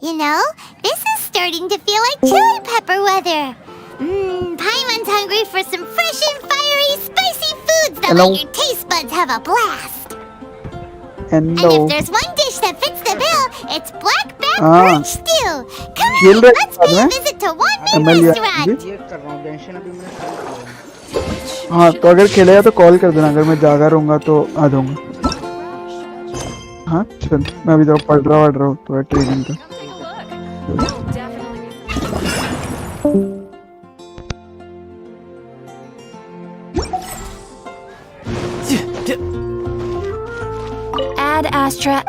You know, this is starting to feel like chili pepper weather. Paimon's hungry for some fresh and fiery, spicy foods that Hello. let your taste buds have a blast. And Hello. if there's one dish that fits the bill, it's black bear Ah. perch stew. Come खेल on, रहे let's बाद pay a में visit to one ML main या restaurant. ये कर रहा हूँ Genshin अभी मैंने शुरू किया है। हाँ तो अगर खेलेगा तो कॉल कर देना, अगर मैं जागा रहूंगा तो आ जाऊंगा। हाँ चल, मैं अभी तो पढ़ रहा हूँ तो ट्रेनिंग का। Ad Astra.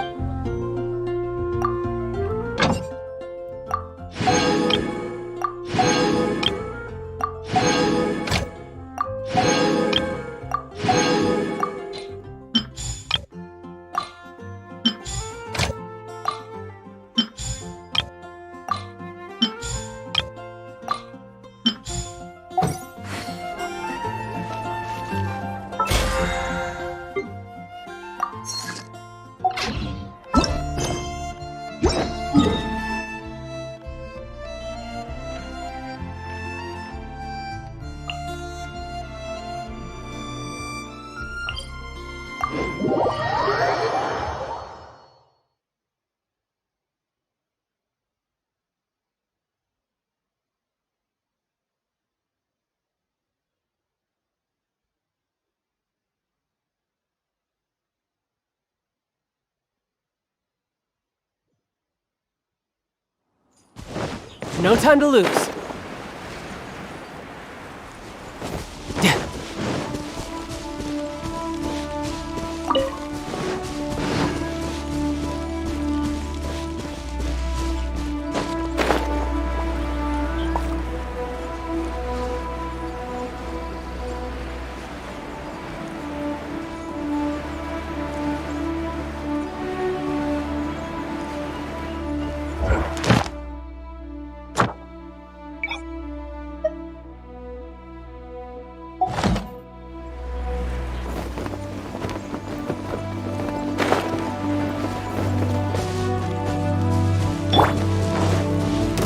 No time to lose.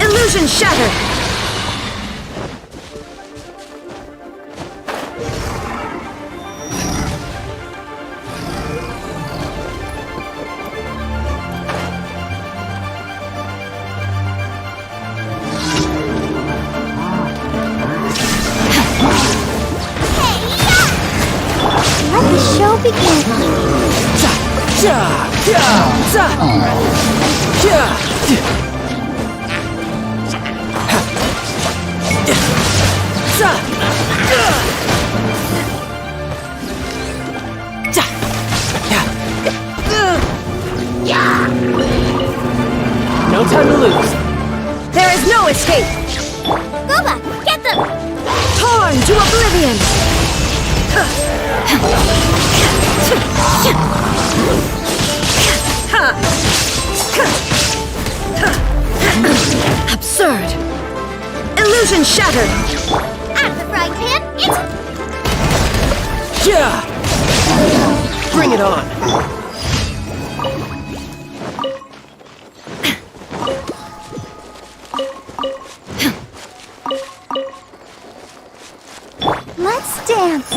Illusion shattered. Let the show begin. No time to lose. There is no escape. Boba, get them! Torn to oblivion. Absurd. Illusion shattered. Out of the frying pan, it's... Yeah. Bring it on. Let's dance.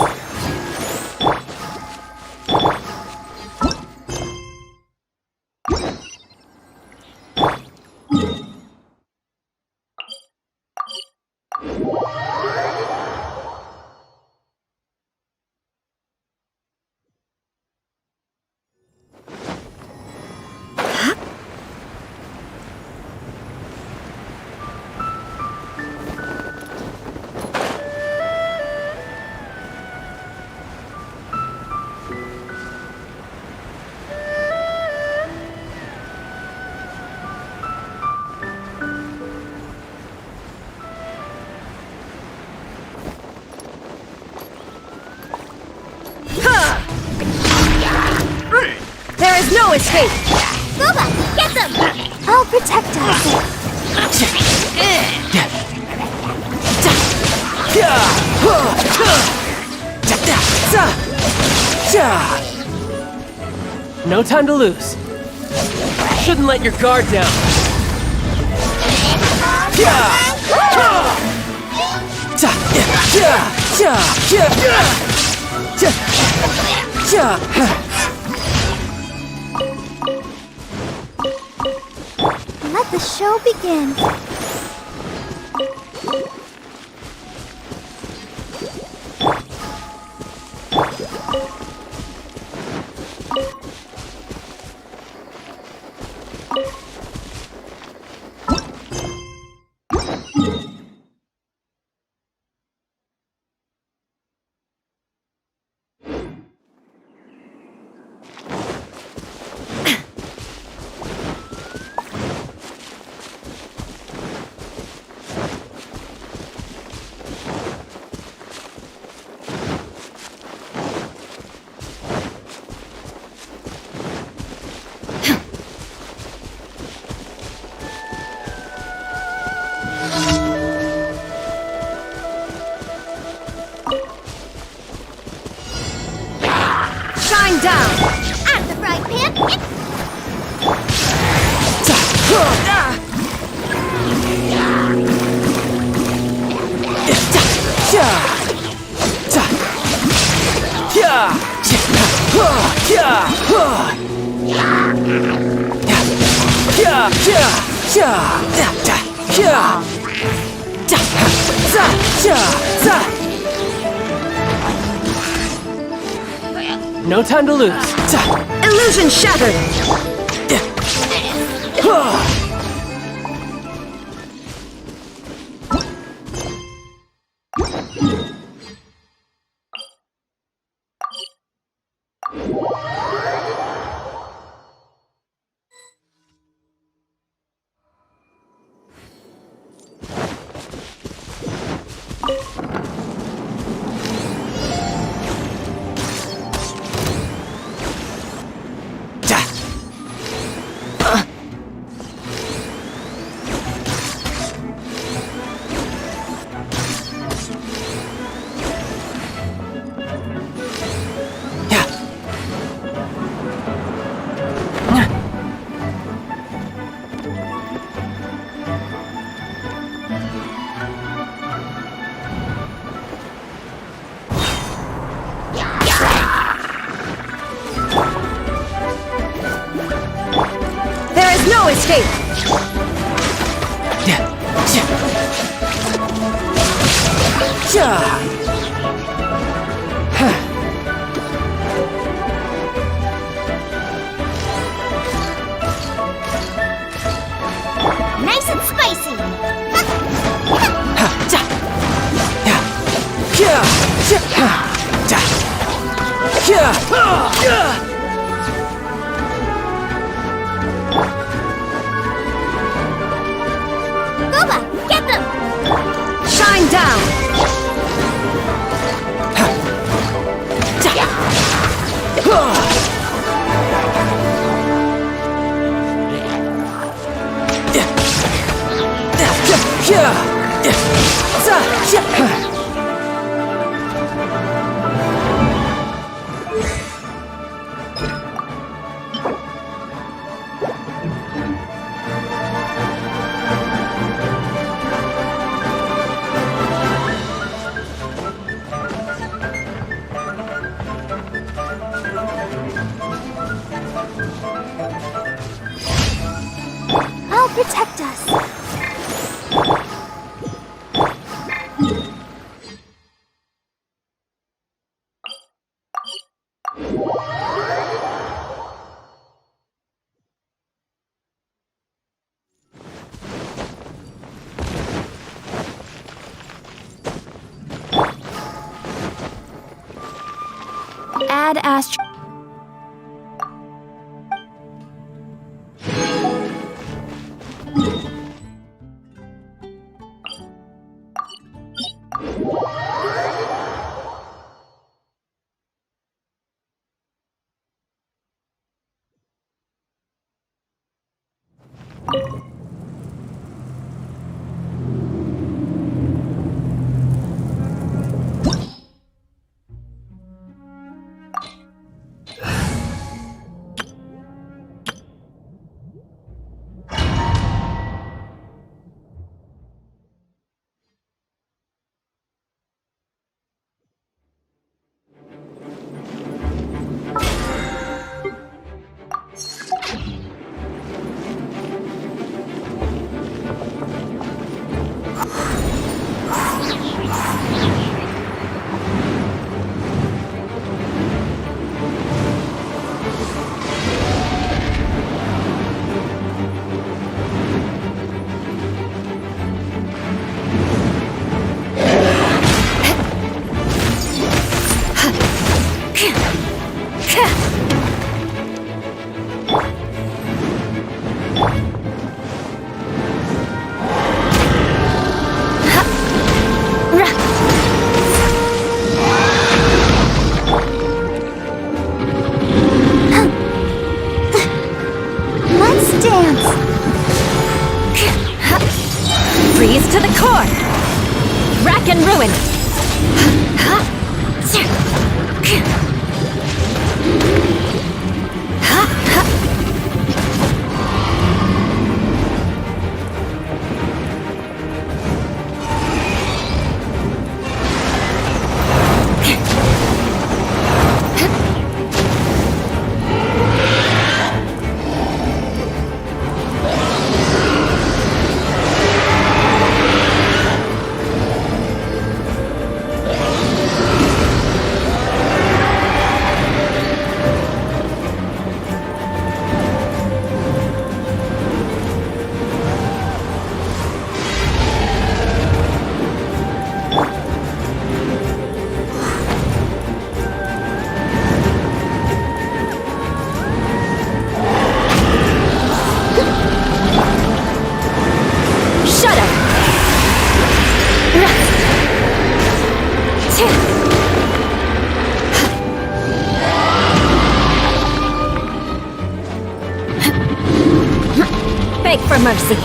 There is no escape. Boba, get them! I'll protect us. No time to lose. Shouldn't let your guard down. Let the show begin. Shine down! At the frying pan. No time to lose. Illusion shattered! There is no escape! Nice and spicy. Booba, get them. Shine down! I'll protect us. Add astro. chance. Freeze to the core! Rack and ruin! Beg for mercy.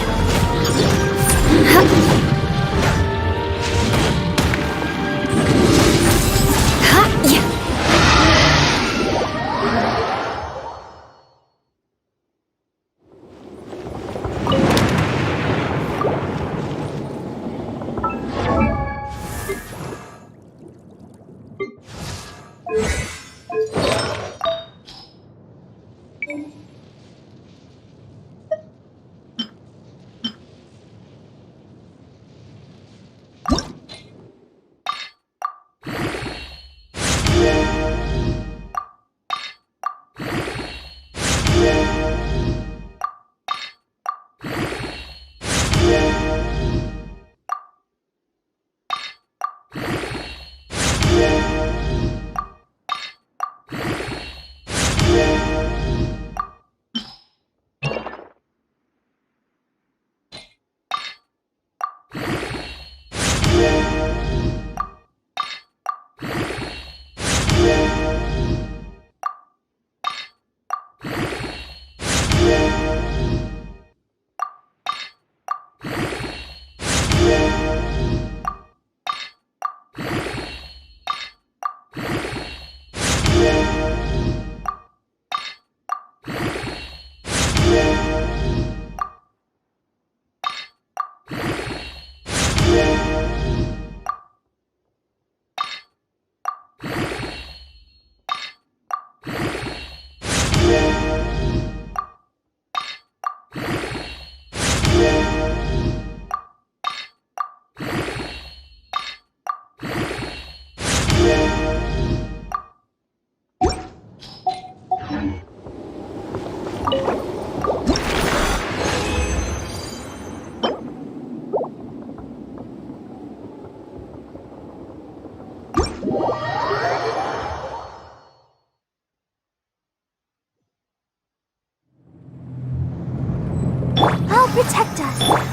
I'll protect us.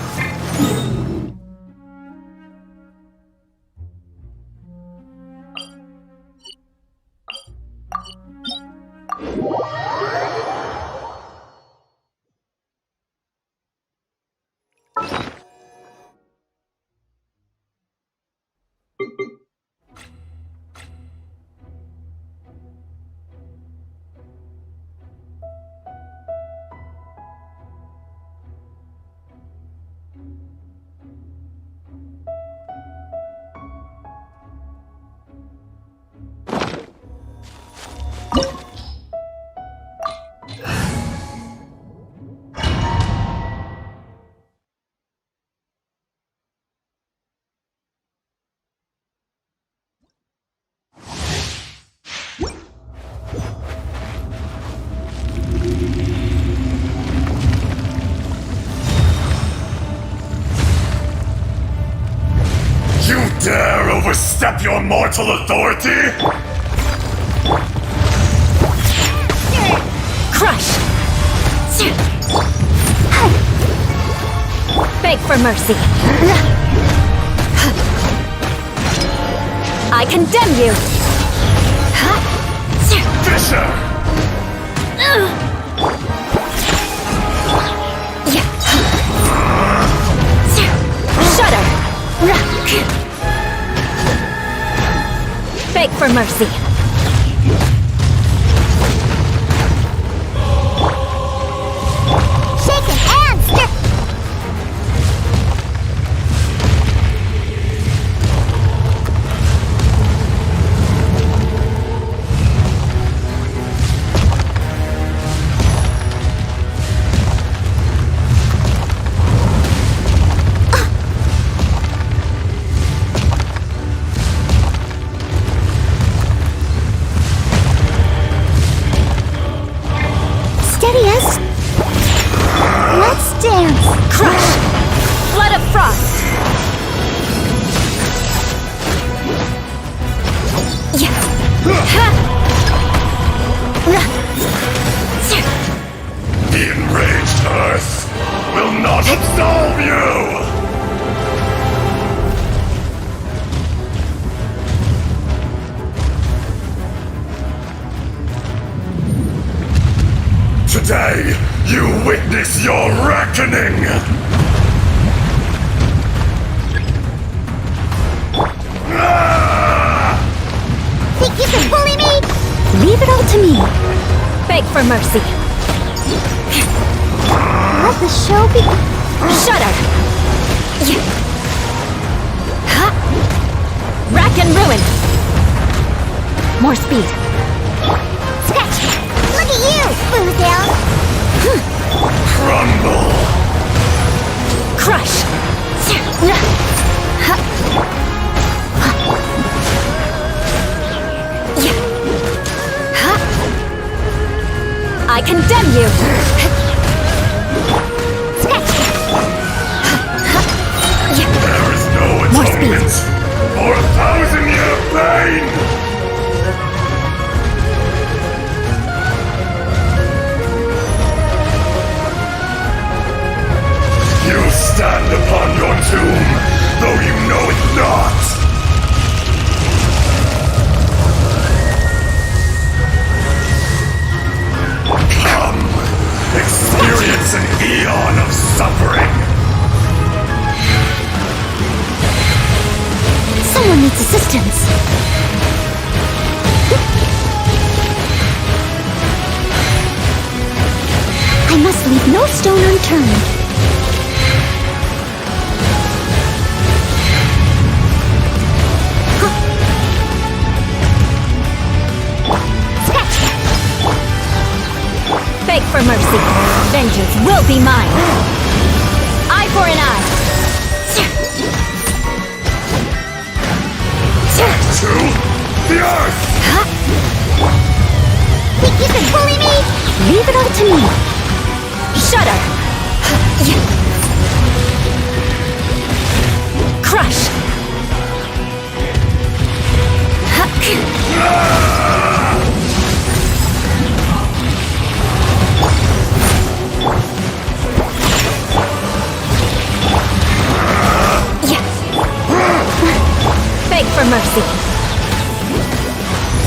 Dare overstep your mortal authority? Crush! Beg for mercy. I condemn you! Fisher! for mercy. Shaken and stir. Steady as. Let's dance. Crush! Flood of frost! Yeah. Ha! The enraged Earth will not absolve you! Today, you witness your reckoning! Think you can bully me? Leave it all to me. Beg for mercy. Let the show begin. Shudder! Yeah. Ha! Rack and ruin! More speed. Scratch. Look at you, Boozle. Crumble! Crush! Ha! Yeah. Ha! I condemn you! Scratch. There is no More speed. atonement for 1,000-year pain! You stand upon your tomb, though you know it not! Come, experience an eon of suffering! Someone needs assistance. I must leave no stone unturned. Scratch! Beg for mercy. Vengeance will be mine. Eye for an eye. To the earth! Think you can bully me? Leave it all to me. Shudder. Crush. Beg for mercy.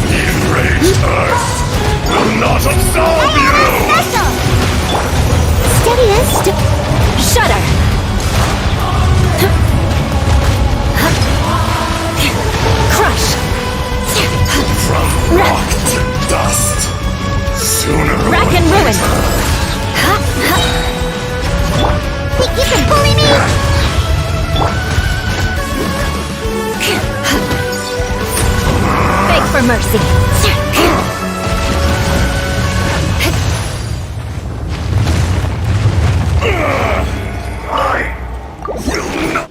The enraged Earth will not absolve you! Special! Steady as Shudder. Crush. From rock to dust, sooner or Rack and ruin. later. Think you can bully me? Beg for mercy. I will not.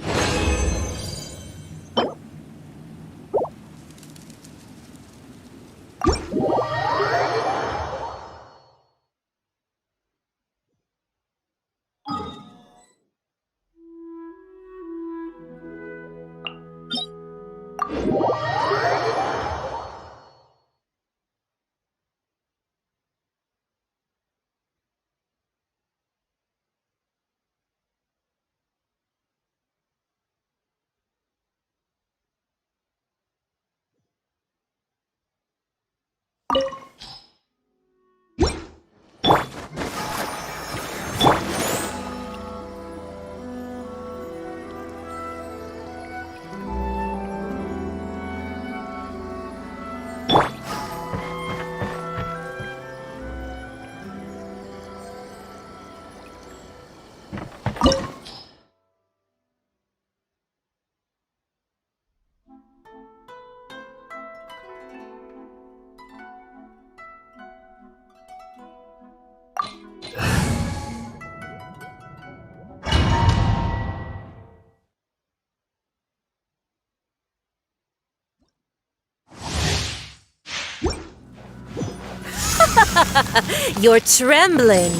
You're trembling.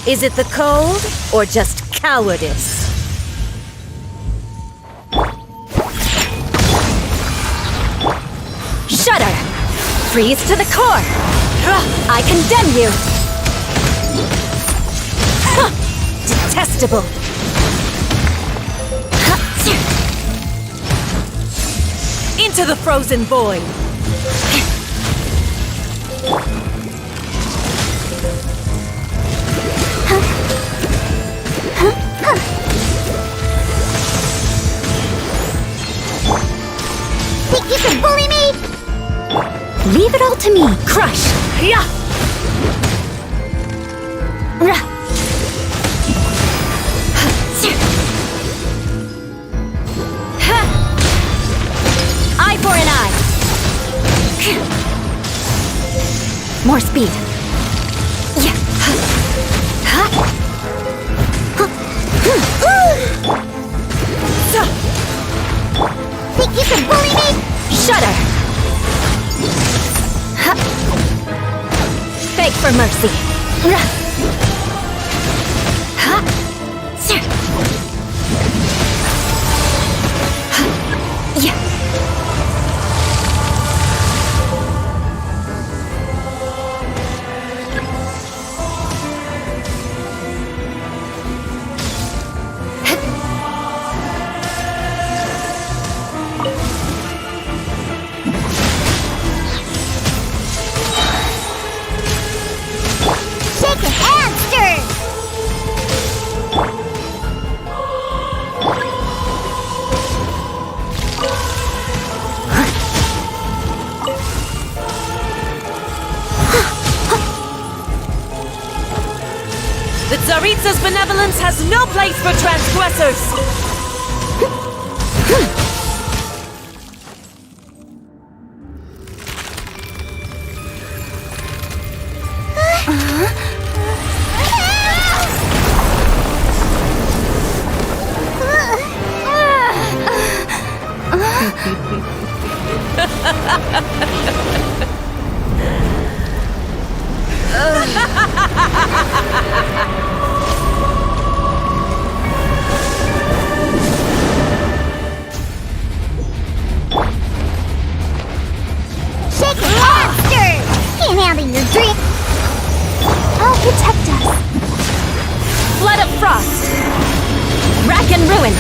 Is it the cold or just cowardice? Shudder! Freeze to the core! I condemn you! Detestable! Into the frozen void! Think you can bully me? Leave it all to me! Crush! Yeah! Eye for an eye! More speed! Yeah! Think you can bully me? Shudder! Beg for mercy! Yeah! Shake it and stir! The Tsaritsa's benevolence has no place for transgressors! Shake it and stir! Can't handle your drink! I'll protect us! Flood of frost! Rack and ruin!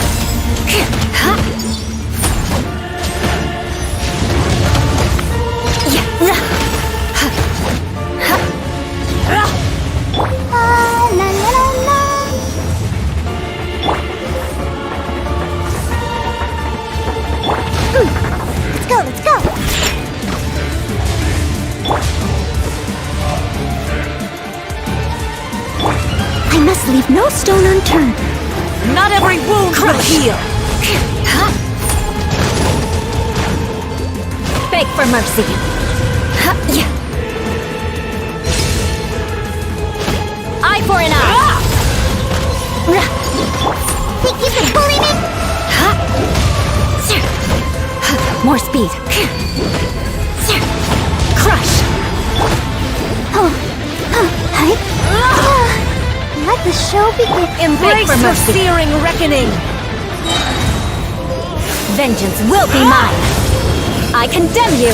La la la la! Let's go, let's go! I must leave no stone unturned. Not every wound will heal. Beg for mercy. Eye for an eye. Think you can bully me? More speed. Crush. Let the show begin. Embrace the searing reckoning. Vengeance will be mine. I condemn you.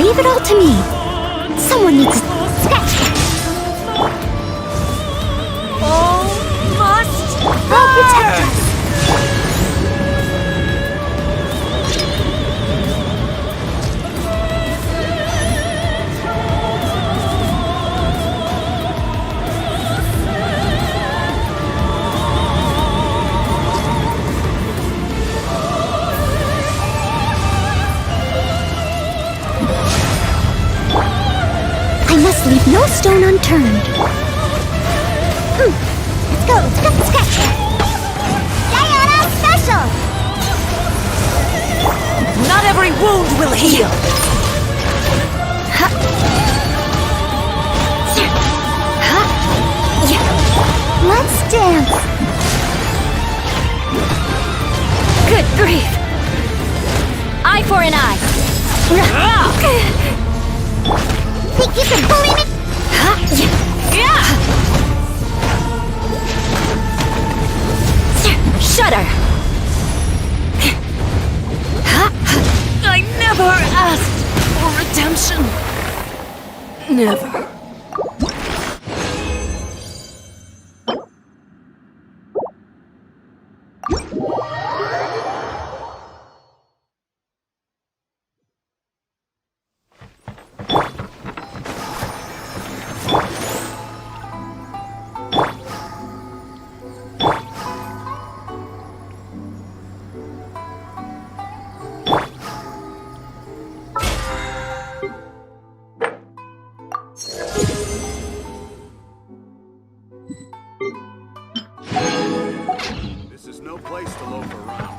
Leave it all to me. Someone needs to scratch that. Oh, must I'll protect us. Let's leave no stone unturned. Let's go, scratch. Diana special! Not every wound will heal. Let's dance. Good grief. Eye for an eye. Think you can bully me? Shudder. I never asked for redemption. Never. This is no place to loaf around.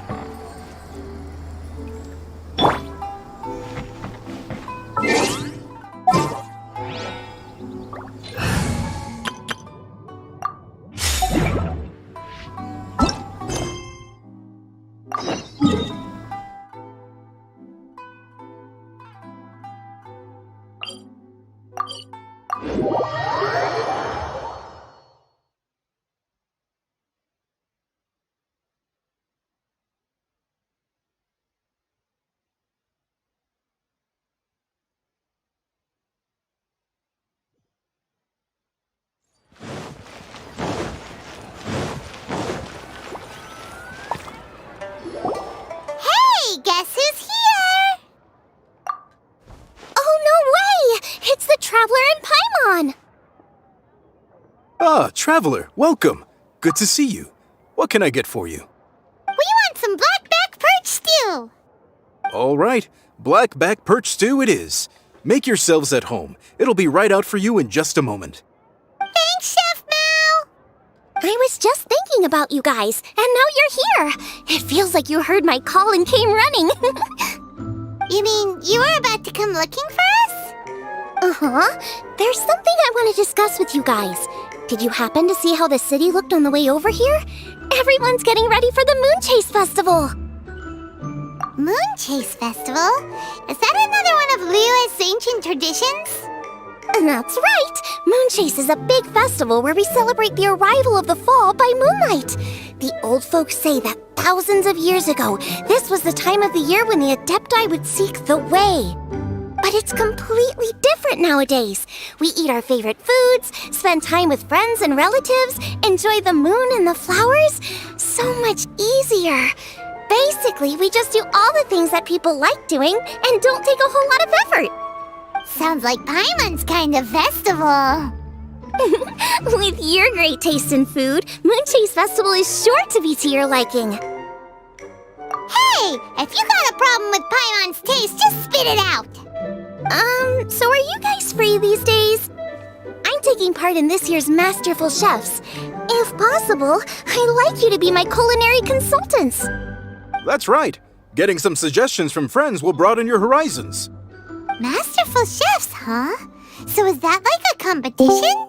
Hey, guess who's here? Oh, no way! It's the Traveler and Paimon! Ah, Traveler, welcome. Good to see you. What can I get for you? We want some blackback perch stew! All right, black back perch stew it is. Make yourselves at home. It'll be right out for you in just a moment. Thanks, Chef Mao! I was just thinking about you guys, and now you're here! It feels like you heard my call and came running. You mean you were about to come looking for us? Uh-huh. There's something I want to discuss with you guys. Did you happen to see how the city looked on the way over here? Everyone's getting ready for the Moon Chase Festival! Moon Chase Festival? Is that another one of Liyue's ancient traditions? That's right! Moon Chase is a big festival where we celebrate the arrival of the fall by moonlight. The old folks say that thousands of years ago, this was the time of the year when the Adepti would seek the way. But it's completely different nowadays. We eat our favorite foods, spend time with friends and relatives, enjoy the moon and the flowers. So much easier. Basically, we just do all the things that people like doing and don't take a whole lot of effort. Sounds like Paimon's kind of festival. With your great taste in food, Moon Chase Festival is sure to be to your liking. Hey, if you got a problem with Paimon's taste, just spit it out. So are you guys free these days? I'm taking part in this year's Masterful Chefs. If possible, I'd like you to be my culinary consultants. That's right. Getting some suggestions from friends will broaden your horizons. Masterful Chefs, huh? So is that like a competition?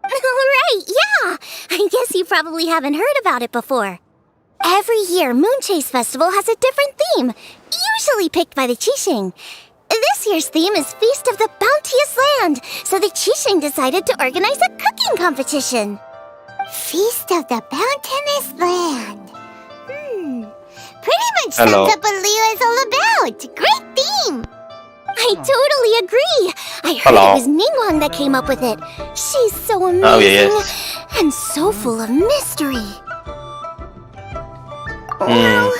Right, yeah! I guess you probably haven't heard about it before. Every year, Moon Chase Festival has a different theme, usually picked by the Qixing. This year's theme is Feast of the Bounteous Land, so the Qixing decided to organize a cooking competition. Feast of the Bounteous Land. Pretty much sums up what Liyue is all about. Great theme! I totally agree. I heard it was Ningguang that came up with it. She's so amazing and so full of mystery. Well,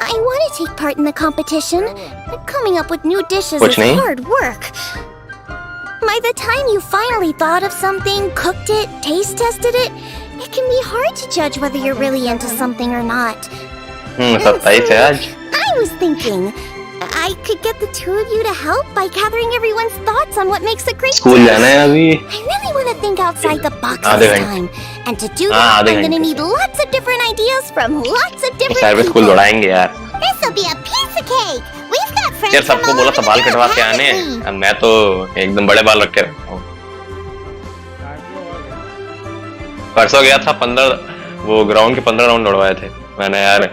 I want to take part in the competition, but coming up with new dishes is hard work. By the time you finally thought of something, cooked it, taste tested it, it can be hard to judge whether you're really into something or not. I was thinking, I could get the two of you to help by gathering everyone's thoughts on what makes a great school dish. जाना है अभी I really want to think outside the box आधे this घंटे। time. And to do that, आधे I'm going to घंटे need lots of different ideas from lots of different sir भी school people. दौड़ाएंगे यार This'll be a piece of cake. We've got friends यार from सबको all बोला over था the बाल world, कटवा के आने haven't we? अब मैं तो एकदम बड़े बाल रख के रखा हूँ काट लो और क्या? परसों गया था 15 वो ग्राउंड के 15 राउंड दौड़वाए थे मैंने यार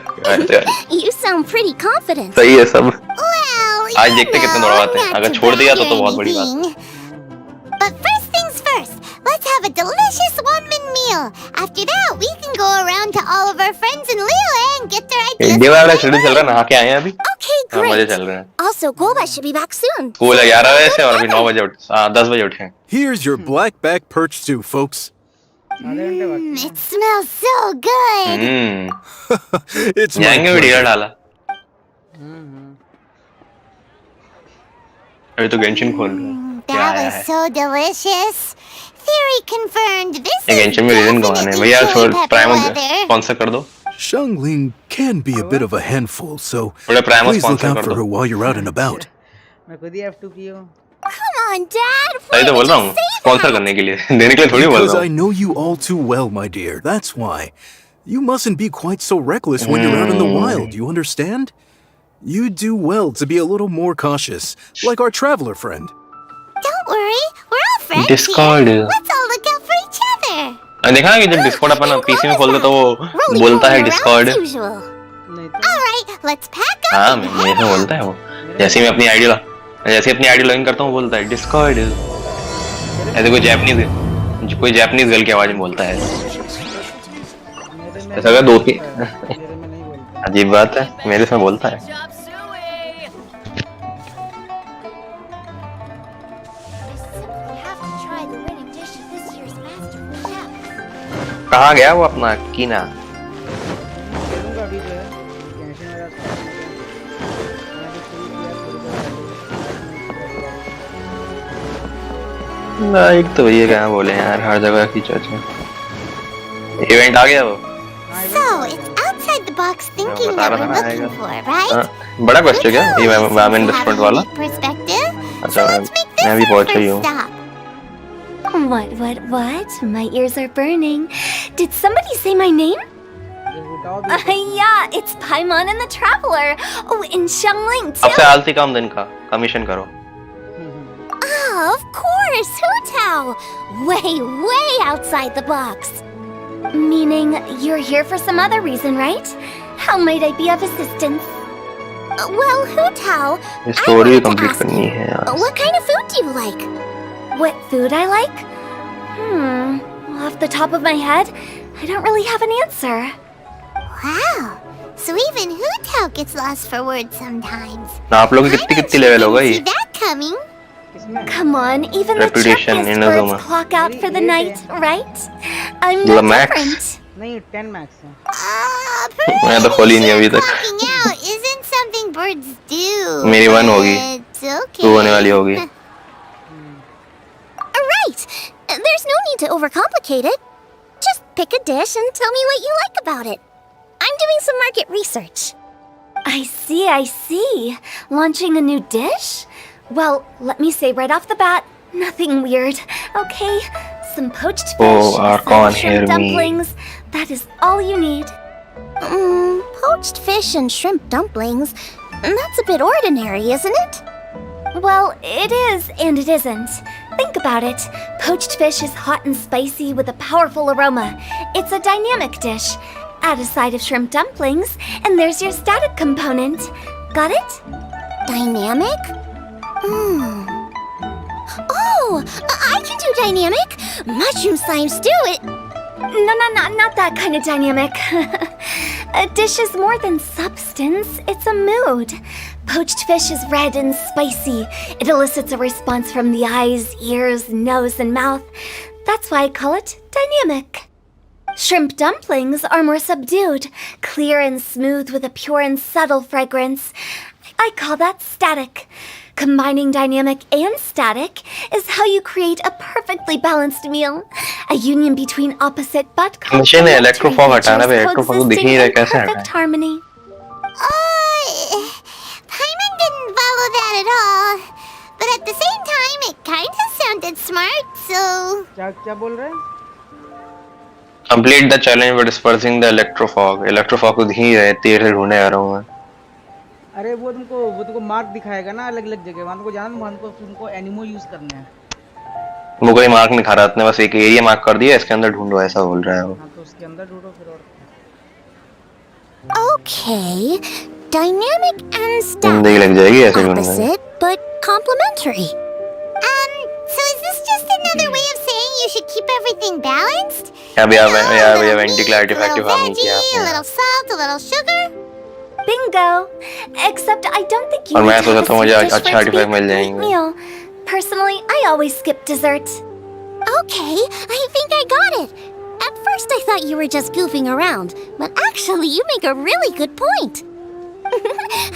You sound pretty confident. सही है सब Well, आज देखते कितने दौड़वाते हैं अगर छोड़ दिया तो बहुत बड़ी बात But first things first, let's have a delicious one-man meal. After that, we can go around to all of our friends in Lille and get their ideas. India वाला शेड्यूल चल रहा है नहा के आए हैं अभी Okay, हाँ, मजे great. चल रहे हैं Also, Goba should be back soon. School है 11 बजे से और अभी 9 बजे 10 बजे उठे हैं Here's your black-back perch stew, folks. आधे घंटे बाकी It smells so good. It's my जाएंगे भी pleasure. डीलर डाला अभी तो गेंशिन खोल रहे हैं क्या That आया was है so delicious. Theory confirmed. This ये is गेंशिन में रीजन कमाने definitely भैया chili छोड़ pepper प्राइम weather. स्पॉन्सर कर दो Shangling can be a bit of a handful, so थोड़ा prime please look sponsor out कर for दो her while you're out and about. मैं खुद ही f2p हूँ Come on, Dad. Why सही तो बोल did रहा you हूँ say स्पॉन्सर that? करने के लिए देने के लिए थोड़ी बोल Because रहा I हूँ know you all too well, my dear. That's why. You mustn't be quite so reckless when you're out in the wild, you understand? You do well to be a little more cautious, like our traveler friend. Don't worry, we're all friends Discord. here. Let's all look out for each other. देखा कि जब Discord अपन PC में खोलते तो वो Rolling बोलता है around Discord as usual. नहीं तो All right, let's pack up. हाँ and मैं head ऐसे out. बोलता है वो जैसे ही मैं अपनी आईडी लॉगिन करता हूँ बोलता है डिस्कॉर्ड ऐसे कोई जापानीज गर्ल की आवाज में बोलता है मेरे में ऐसा अगर दो की मेरे में नहीं बोलता अजीब बात है मेरे से बोलता है Have to try the winning dish of this year's masterful chef. कहाँ गया वो अपना कीना खेलूंगा अभी जो है Genshin मेरा start हो गया। मैंने भी शुरू किया थोड़ी देर लाइक तो भैया क्या बोले यार हर जगह की चर्चा इवेंट आ गया वो So, it's outside the box thinking बता that रहा we're था ना looking आएगा for, right? हाँ, बड़ा क्वेश्चन क्या ये वैमेन रेस्टोरेंट वाला Perspective. अच्छा Let's make this मैं भी our पहुंच रही first हूँ stop. What? My ears are burning. Did somebody say my name? ये उठाओ भी Yeah, it's Paimon and the Traveler. Oh, and Xiangling अब से too. आलसी काम दिन का कमीशन करो Oh, of course, Hu Tao. Way outside the box. Meaning you're here for some other reason, right? How might I be of assistance? Well, Hu Tao, ये I story wanted to complete ask करनी है यार what kind of food do you like? What food I like? Off the top of my head, I don't really have an answer. Wow, so even Hu Tao gets lost for words sometimes. आप लोग की कितनी level हो गई See that coming? किसमें Come on, even the Reputation checklist in birds Azuma. clock out for the night, right? I'm The no max. different. नहीं 10 max है मैं तो खोली नहीं अभी तक Clocking out isn't something birds do. मेरी 1 होगी It's okay. 2 होने वाली होगी Right. There's no need to overcomplicate it. Just pick a dish and tell me what you like about it. I'm doing some market research. I see. Launching a new dish? Well, let me say right off the bat, nothing weird, okay? Some poached fish, Oh, some Archon, hear shrimp me. dumplings. That is all you need. Poached fish and shrimp dumplings? That's a bit ordinary, isn't it? Well, it is and it isn't. Think about it. Poached fish is hot and spicy with a powerful aroma. It's a dynamic dish. Add a side of shrimp dumplings, and there's your static component. Got it? Dynamic? Oh, I can do dynamic. Mushroom slime stew it. No, not that kind of dynamic. A dish is more than substance, it's a mood. Poached fish is red and spicy. It elicits a response from the eyes, ears, nose, and mouth. That's why I call it dynamic. Shrimp dumplings are more subdued, clear and smooth with a pure and subtle fragrance. I call that static. Combining dynamic and static is how you create a perfectly balanced meal. A union between opposite but machine है इलेक्ट्रोफॉग हटाना है features इलेक्ट्रोफॉग को दिख coexisting नहीं रहा in कैसे perfect हटाएं harmony. Paimon didn't that at all. But at the same time, it kind of sounded smart, so... क्या क्या बोल रहे हैं? Complete the challenge by dispersing the electrofog. Electrofog को ही है, तेरे से ढूंढने आ रहा हूँ मैं. अरे वो तुमको मार्क दिखाएगा ना अलग अलग जगह, वहाँ तुमको जाना, वहाँ तुमको एनिमो यूज करने हैं. वो कोई मार्क नहीं खा रहा, अपने बस एक एरिया मार्क कर दिया, इसके अंदर ढूंढो ऐसा बोल रहा है वो. हाँ तो उसके अंदर ढूंढो फिर. और Okay, dynamic and जिंदगी लग जाएगी ऐसे ढूंढने में. opposite, but complementary. So is this just another way of saying you should keep everything balanced? Yeah, we have A little anti-clarity meat, a effective little farming किया veggie, a आपने. little salt, a little sugar. Bingo! Except I don't think you और need मैं to have सोचा a था मुझे sweet dish अच्छा for it to be a artifact mill complete जाएंगे. meal. Personally, I always skip dessert. Okay, I think I got it. At first I thought you were just goofing around, but actually you make a really good point.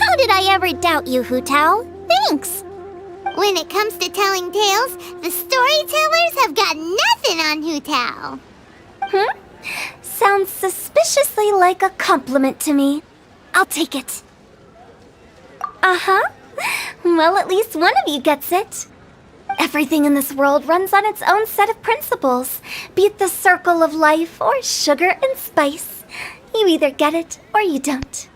How did I ever doubt you, Hu Tao? Thanks. When it comes to telling tales, the storytellers have got nothing on Hu Tao. Sounds suspiciously like a compliment to me. I'll take it. Uh-huh. Well, at least one of you gets it. Everything in this world runs on its own set of principles, be it the circle of life or sugar and spice. You either get it or you don't.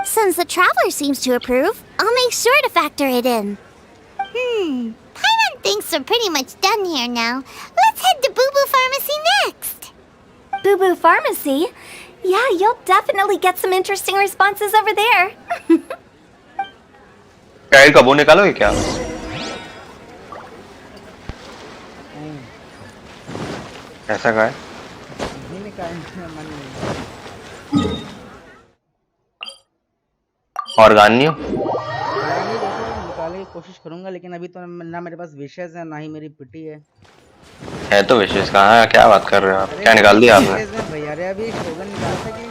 Since the traveler seems to approve, I'll make sure to factor it in. Paimon thinks we're pretty much done here now. Let's head to Boo Boo Pharmacy next. Boo Boo Pharmacy? Yeah, you'll definitely get some interesting responses over there. Tile कब वो निकालोगे क्या? ऐसा का है? नहीं निकालने मन नहीं. ऑर्गानियो? निकालने की कोशिश करूंगा, लेकिन अभी तो ना मेरे पास विशेष है ना ही मेरी पिटी है. है तो विशेष कहाँ है? क्या बात कर रहे हो आप? क्या निकाल दिया आपने? भैया अरे अभी शोगन निकाल सके.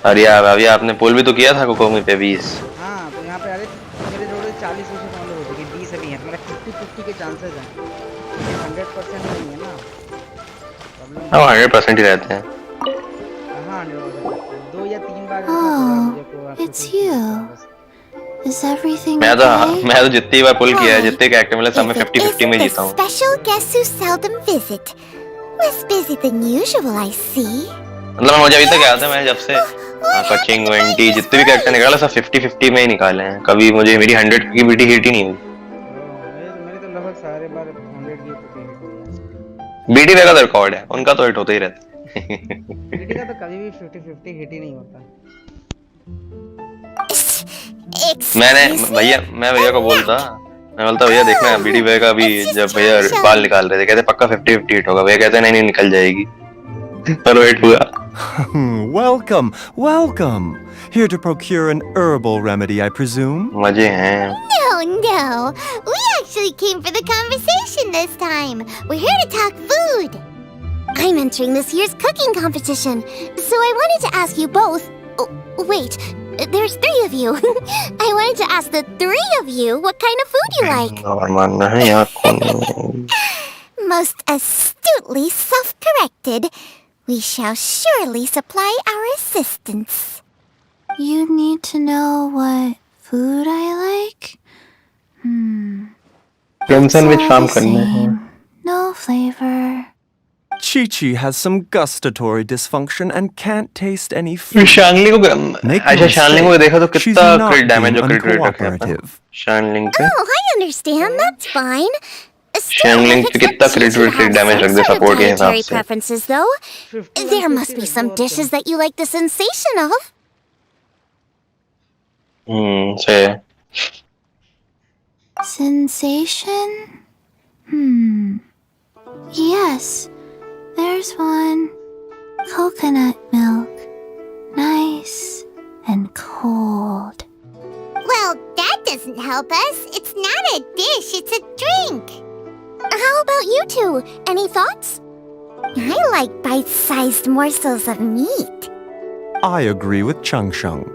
अरे यार अभी आपने पुल भी तो किया था कोकोमी पे 20. हाँ तो यहाँ पे अरे मेरे जोड़े 40 विशेष मान लो हो गए, 20 अभी हैं. मेरा 50-50 के चांसेस हैं. 100% नहीं है ना. हाँ 100% ही रहते हैं. हाँ 100%. 2 या 3 बार. Oh, it's you. Is everything मैं okay? तो जितनी बार पुल किया है, जितने कैरेक्टर मिले सब में If it 50-50 में isn't the जीता हूँ. special guests who seldom visit. Less busy than usual, I see. मतलब मुझे अभी तक याद है, मैं जब से कचिंग 20 जितने भी कैरेक्टर निकाले सब 50-50 में ही निकाले हैं. कभी मुझे मेरी 100 की बीटी हिट ही नहीं हुई. मेरे तो लगभग सारे बार 100 की पिटी. बीटी वेगा का रिकॉर्ड है, उनका तो हिट होता ही रहता है. पिटी का तो कभी भी 50-50 हिट ही नहीं होता. मैं भैया को बोलता, मैं बोलता भैया देखना बीडी वेगा भी जब भैया बाल निकाल रहे थे कहते पक्का 50-50 हिट होगा. भैया कहते नहीं निकल जाएगी. पर वेट हुआ. Welcome, welcome. Here to procure an herbal remedy, I presume? मजे हैं. No. We actually came for the conversation this time. We're here to talk food. I'm entering this year's cooking competition, so I wanted to ask you both. Oh, wait, there's 3 of you. I wanted to ask the 3 of you what kind of food you like. और मानना है यार. Most astutely self-corrected. We shall surely supply our assistance. You need to know what food I like? Crimson which farm करना है? No flavor. Chi-Chi has some gustatory dysfunction and can't taste any food. शानली को Make no अच्छा शानली को mistake, देखा तो she's कितना not क्रिट damage being और क्रिट rate रखा है uncooperative. शानलिंग पे. Oh, I understand. That's fine. Still, Sharing if पे it's कितना up to you क्रिट to rate have damage some रख दे sort of सपोर्ट के हिसाब dietary से. preferences, though. There must be some dishes that you like the sensation of. से Sensation? Yes, there's one. Coconut milk. Nice and cold. Well, that doesn't help us. It's not a dish, it's a drink. How about you two? Any thoughts? I like bite-sized morsels of meat. I agree with Chung Sheng.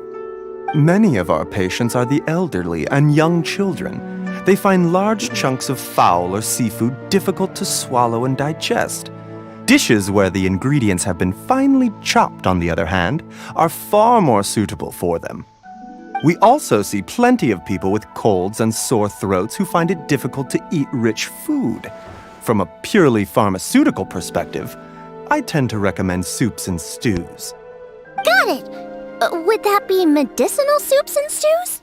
Many of our patients are the elderly and young children. They find large chunks of fowl or seafood difficult to swallow and digest. Dishes where the ingredients have been finely chopped, on the other hand, are far more suitable for them. We also see plenty of people with colds and sore throats who find it difficult to eat rich food. From a purely pharmaceutical perspective, I tend to recommend soups and stews. Got it. Would that be medicinal soups and stews?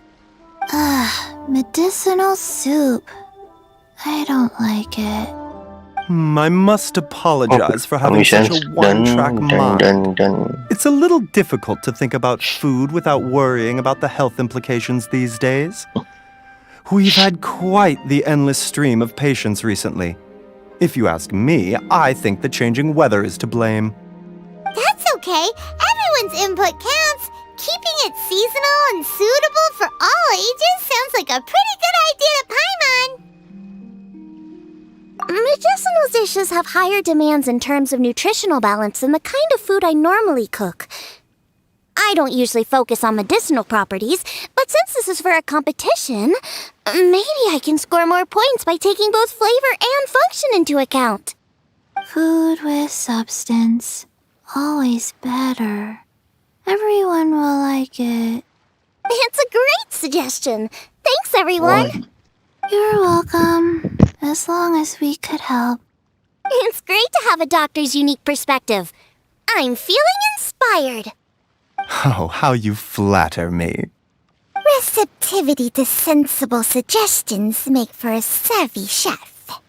Medicinal soup. I don't like it. I must apologize for having such a one-track mind. It's a little difficult to think about food without worrying about the health implications these days. We've had quite the endless stream of patients recently. If you ask me, I think the changing weather is to blame. That's okay. Everyone's input counts. Keeping it seasonal and suitable for all ages sounds like a pretty good idea to Paimon. Medicinal dishes have higher demands in terms of nutritional balance than the kind of food I normally cook. I don't usually focus on medicinal properties, but since this is for a competition, maybe I can score more points by taking both flavor and function into account. Food with substance. Always better. Everyone will like it. It's a great suggestion. Thanks, everyone. You're welcome. As long as we could help. It's great to have a doctor's unique perspective. I'm feeling inspired. Oh, how you flatter me. Receptivity to sensible suggestions make for a savvy chef.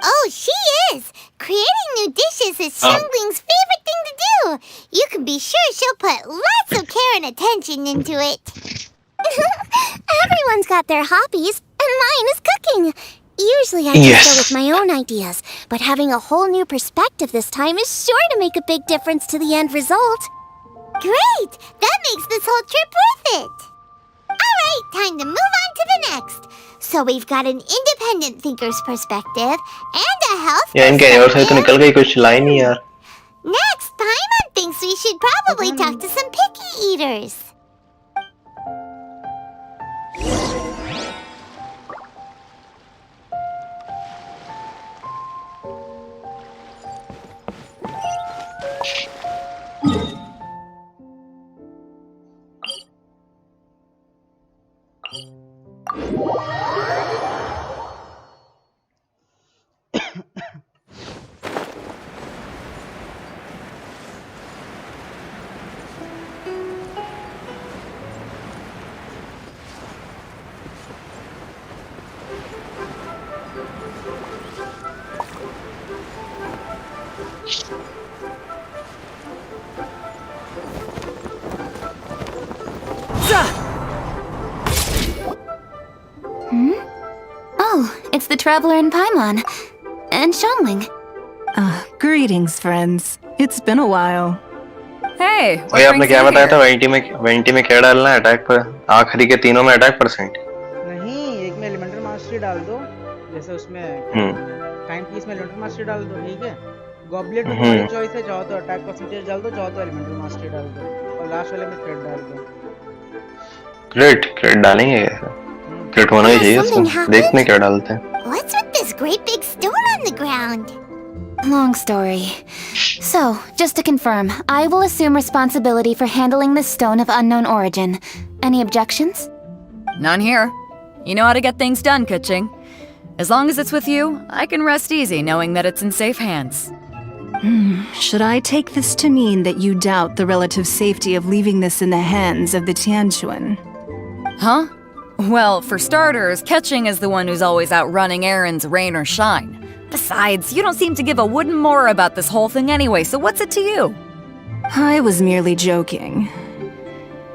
Oh, she is! Creating new dishes is Xiangling's favorite thing to do. You can be sure she'll put lots of care and attention into it. Everyone's got their hobbies, and mine is cooking. Usually I just go with my own ideas, but having a whole new perspective this time is sure to make a big difference to the end result. Great! That makes this whole trip worth it! Alright, time to move on to the next. So we've got an independent thinker's perspective and a health perspective. Next, Paimon thinks we should probably talk to some picky eaters. Oh, it's the traveler in Paimon. And Xiangling. Greetings, friends. It's been a while. Hey, भाई आपने क्या बताया था vanity में क्या डालना है attack पर आखिरी के तीनों में अटैक परसेंट नहीं एक में एलिमेंटल मास्टरी डाल दो जैसे उसमें टाइम पीस में एलिमेंटल मास्टरी डाल दो ठीक है गॉबलेट में तुम्हारी चॉइस है चाहो तो अटैक परसेंटेज डाल दो चाहो तो एलिमेंटल मास्टरी डाल दो और लास्ट वाले में क्रिट डाल दो क्रिट डालेंगे क्रिट होना ही चाहिए उसमें देखने क्या डालते हैं What's with this great big stone on the ground? Long story. So, just to confirm, I will assume responsibility for handling this stone of unknown origin. Any objections? None here. You know how to get things done, Kuching. As long as it's with you, I can rest easy knowing that it's in safe hands. Should I take this to mean that you doubt the relative safety of leaving this in the hands of the Tianquan? Huh? Well, for starters, Kuching is the one who's always out running errands, rain or shine. Besides, you don't seem to give a wooden more about this whole thing anyway, so what's it to you? I was merely joking.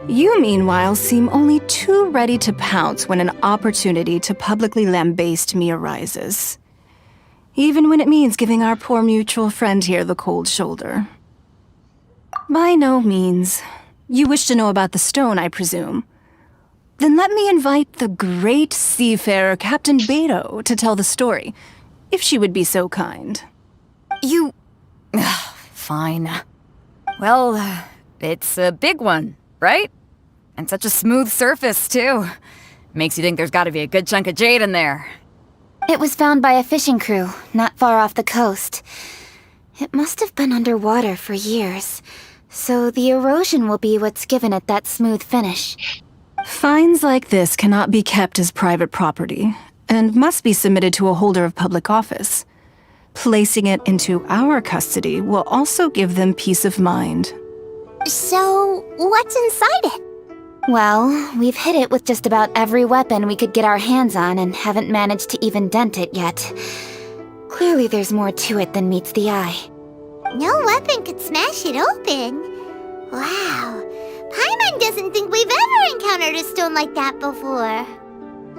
You, meanwhile, seem only too ready to pounce when an opportunity to publicly lambaste me arises. Even when it means giving our poor mutual friend here the cold shoulder. By no means. You wish to know about the stone, I presume. Then let me invite the great seafarer Captain Beto to tell the story, if she would be so kind. You... Fine. Well, it's a big one, right? And such a smooth surface, too. Makes you think there's gotta be a good chunk of jade in there. It was found by a fishing crew, not far off the coast. It must have been underwater for years, so the erosion will be what's given it that smooth finish. Finds like this cannot be kept as private property and must be submitted to a holder of public office. Placing it into our custody will also give them peace of mind. So, what's inside it? Well, we've hit it with just about every weapon we could get our hands on and haven't managed to even dent it yet. Clearly there's more to it than meets the eye. No weapon could smash it open. Wow. Paimon doesn't think we've ever encountered a stone like that before.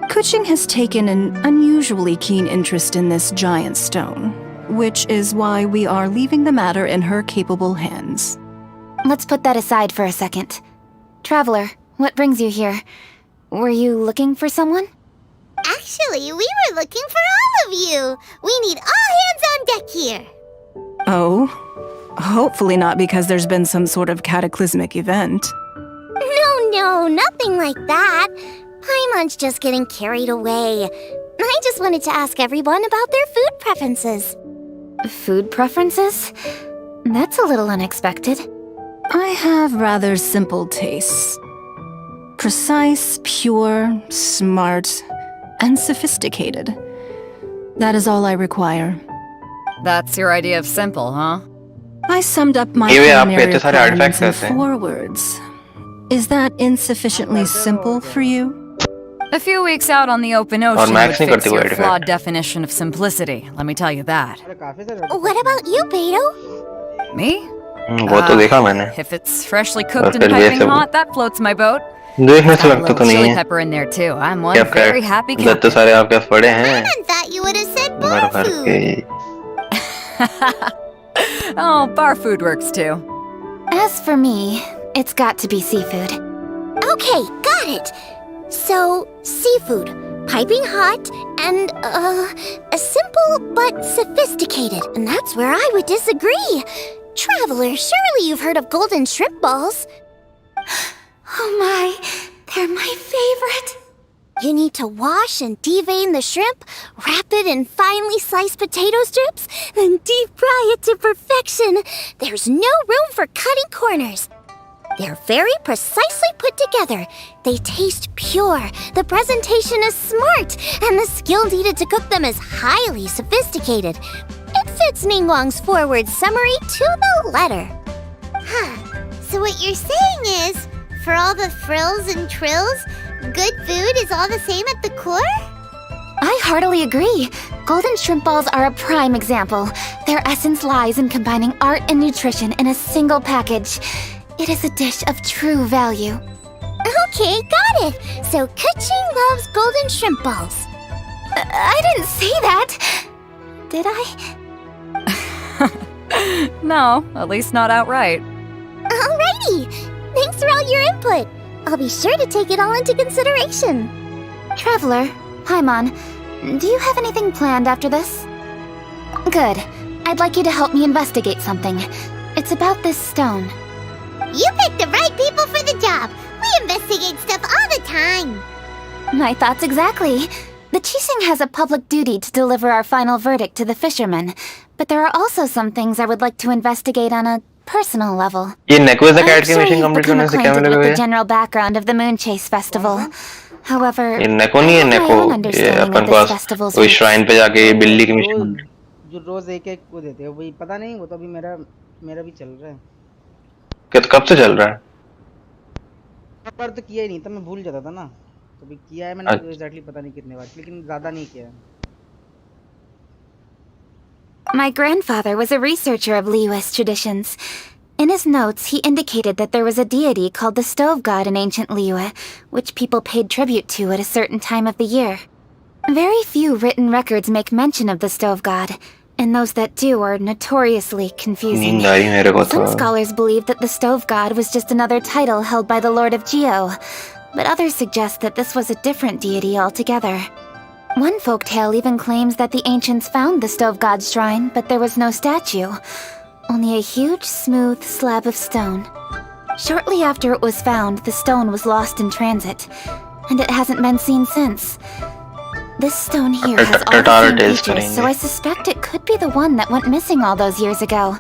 Kuching has taken an unusually keen interest in this giant stone, which is why we are leaving the matter in her capable hands. Let's put that aside for a second. Traveler, what brings you here? Were you looking for someone? Actually, we were looking for all of you. We need all hands on deck here. Oh? Hopefully not because there's been some sort of cataclysmic event. No, nothing like that. Paimon's just getting carried away. I just wanted to ask everyone about their food preferences. Food preferences? That's a little unexpected. I have rather simple tastes. Precise, pure, smart, and sophisticated. That is all I require. That's your idea of simple, huh? I summed up my culinary requirements in 4 words. Is that insufficiently simple for you? A few weeks out on the open ocean would fix your flawed definition of simplicity, let me tell you that. What about you, Beto? Me? वो तो देखा मैंने If it's freshly cooked and piping hot, that floats my boat. देखने से Got a लगता little तो नहीं chili है pepper in there too. I'm one क्या very happy दत्त captain. सारे आपके पास पड़े हैं I thought you would have said भर bar भर food. के Oh, bar food works too. As for me, it's got to be seafood. Okay, got it. So, seafood, piping hot, and, simple but sophisticated. And that's where I would disagree. Traveler, surely you've heard of golden shrimp balls. Oh my, they're my favorite. You need to wash and devein the shrimp, wrap it in finely sliced potato strips, then deep fry it to perfection. There's no room for cutting corners. They're very precisely put together. They taste pure, the presentation is smart, and the skill needed to cook them is highly sophisticated. It fits Ningguang's forward summary to the letter. Huh. So what you're saying is, for all the frills and trills, good food is all the same at the core? I heartily agree. Golden shrimp balls are a prime example. Their essence lies in combining art and nutrition in a single package. It is a dish of true value. Okay, got it. So Kuching loves golden shrimp balls. I didn't say that. Did I? No, at least not outright. Alrighty. Thanks for all your input. I'll be sure to take it all into consideration. Traveler, Paimon, do you have anything planned after this? Good. I'd like you to help me investigate something. It's about this stone. You picked the right people for the job. We investigate stuff all the time. My thoughts exactly. The Qixing has a public duty to deliver our final verdict to the fishermen, but there are also some things I would like to investigate on a personal level. ये नेको का cat की I'm mission sure you've complete become करने से क्या acquainted मिलेगा with ये the general background of the Moon Chase Festival. However, ये नेको नहीं है I have नेको my own ये understanding upon of this pass festival's कोई roots. श्राइन पे जाके ये बिल्ली की मिशन जो रोज एक एक को देते हैं वही पता नहीं वो तो अभी मेरा भी चल रहा है कब से चल रहा है पर तो किया ही नहीं था मैं भूल जाता था ना तो भी किया है मैंने एग्जैक्टली पता नहीं कितने बार लेकिन ज्यादा नहीं किया है My grandfather was a researcher of Liyue's traditions. In his notes, he indicated that there was a deity called the Stove God in ancient Liyue, which people paid tribute to at a certain time of the year. Very few written records make mention of the Stove God, and those that do are notoriously confusing. नींद आई मेरे को Some तो scholars believe that the Stove God was just another title held by the Lord of Geo, but others suggest that this was a different deity altogether. One folktale even claims that the ancients found the Stove God's shrine, but there was no statue, only a huge, smooth slab of stone. Shortly after it was found, the stone was lost in transit, and it hasn't been seen since. This stone here has all the same features, so I suspect it could be the one that went missing all those years ago.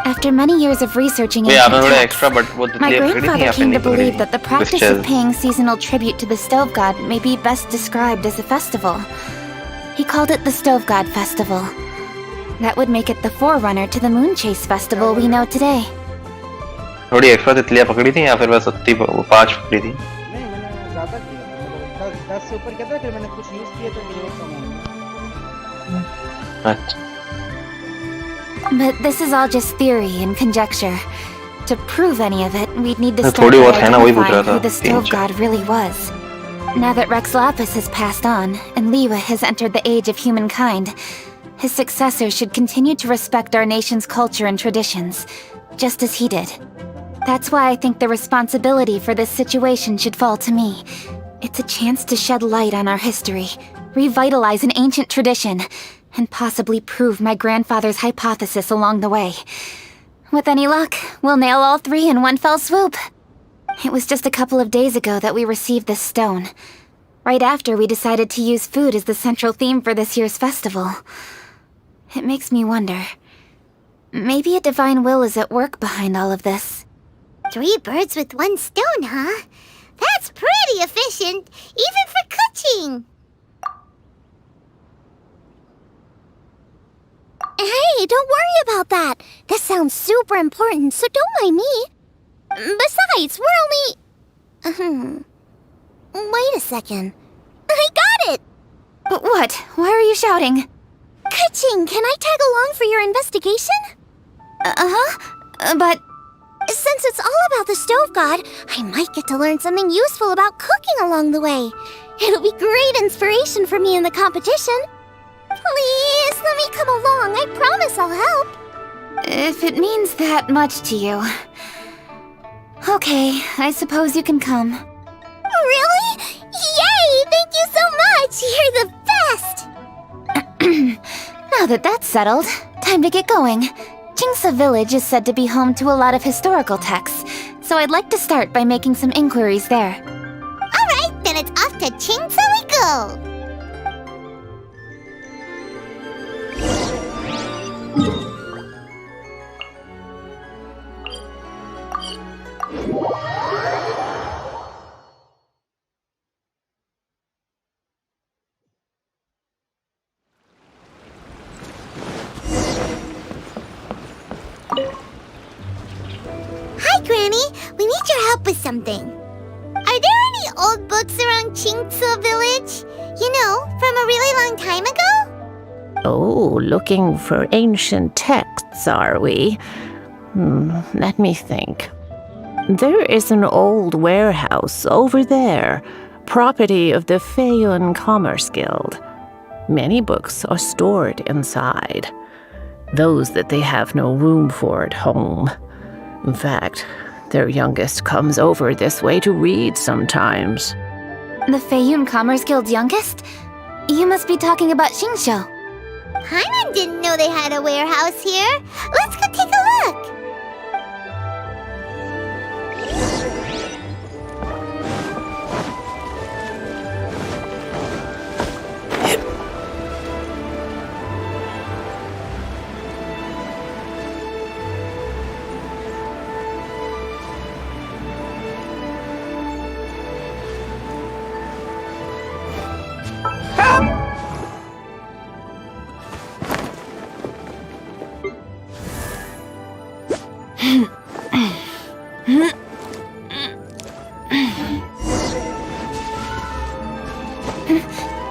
After many years of researching वही आपने थोड़ा ancient extra but वो texts, my तितलियाँ पकड़ी थी grandfather या फिर came नहीं to पकड़ी believe थी? that the practice Crystals. of paying seasonal tribute to the stove god may be best described as a festival. He called it the Stove God Festival. That would make it the forerunner to the Moon Chase Festival we know today. थोड़ी extra तितलियाँ पकड़ी थी या फिर बस उतनी 5 पकड़ी थी? नहीं, मैंने ज़्यादा किया, मतलब 10 से ऊपर किया था, फिर मैंने कुछ यूज़ किए तो फिर वो कम हो गया। अच्छा। But this is all just theory and conjecture. To prove any of it, we'd need to start थोड़ी by बहुत है ना, वही पूछ रहा identifying था, who the Stove 3-4 God really was. Now that Rex Lapis has passed on, and Liwa has entered the age of humankind, his successors should continue to respect our nation's culture and traditions, just as he did. That's why I think the responsibility for this situation should fall to me. It's a chance to shed light on our history, revitalize an ancient tradition, and possibly prove my grandfather's hypothesis along the way. With any luck, we'll nail all 3 in one fell swoop. It was just a couple of days ago that we received this stone. Right after we decided to use food as the central theme for this year's festival. It makes me wonder. Maybe a divine will is at work behind all of this. 3 birds with 1 stone, huh? That's pretty efficient, even for cooking. Hey, don't worry about that. This sounds super important, so don't mind me. Besides, we're only... Wait a second. I got it! What? Why are you shouting? Ka-ching, can I tag along for your investigation? But... Since it's all about the stove god, I might get to learn something useful about cooking along the way. It'll be great inspiration for me in the competition. Please, let me come along. I promise I'll help. If it means that much to you... Okay, I suppose you can come. Really? Yay! Thank you so much! You're the best! Now that that's settled, time to get going. Chingsa Village is said to be home to a lot of historical texts, so I'd like to start by making some inquiries there. Alright, then it's off to Chingsa we go! Hi, Granny. We need your help with something. Are there any old books around Chingsa Village? You know, from a really long time ago? Oh, looking for ancient texts, are we? Let me think. There is an old warehouse over there, property of the Feiyun Commerce Guild. Many books are stored inside. Those that they have no room for at home. In fact, their youngest comes over this way to read sometimes. The Feiyun Commerce Guild's youngest? You must be talking about Xingqiu. Paimon didn't know they had a warehouse here. Let's go take a look.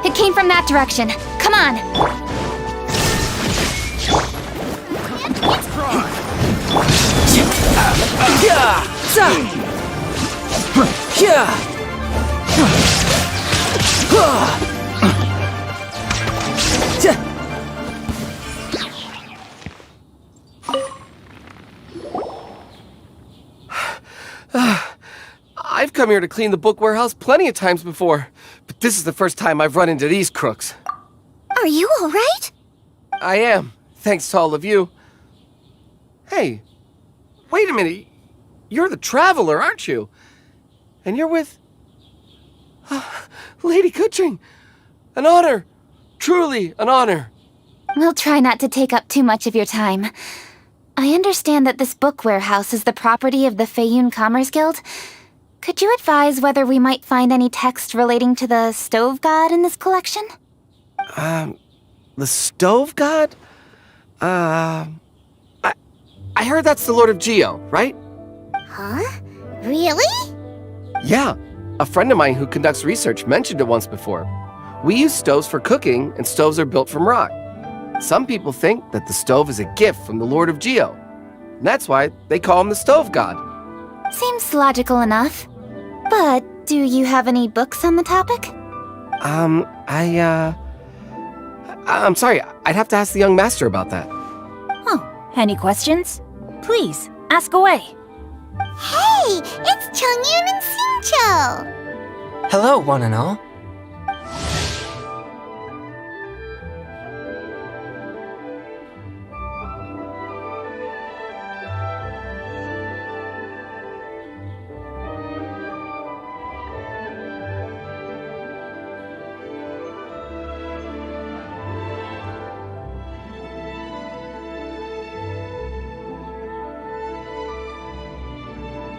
It came from that direction. Come on! I've come here to clean the book warehouse plenty of times before, but this is the first time I've run into these crooks. Are you all right? I am, thanks to all of you. Hey, wait a minute. You're the traveler, aren't you? And you're with... Lady Kuching. An honor. Truly an honor. We'll try not to take up too much of your time. I understand that this book warehouse is the property of the Feiyun Commerce Guild. Could you advise whether we might find any text relating to the stove god in this collection? The stove god? I heard that's the Lord of Geo, right? Huh? Really? Yeah. A friend of mine who conducts research mentioned it once before. We use stoves for cooking, and stoves are built from rock. Some people think that the stove is a gift from the Lord of Geo. And that's why they call him the stove god. Seems logical enough. But do you have any books on the topic? I'm sorry. I'd have to ask the young master about that. Oh, any questions? Please, ask away. Hey, it's Chongyun and Xingqiu! Hello, one and all.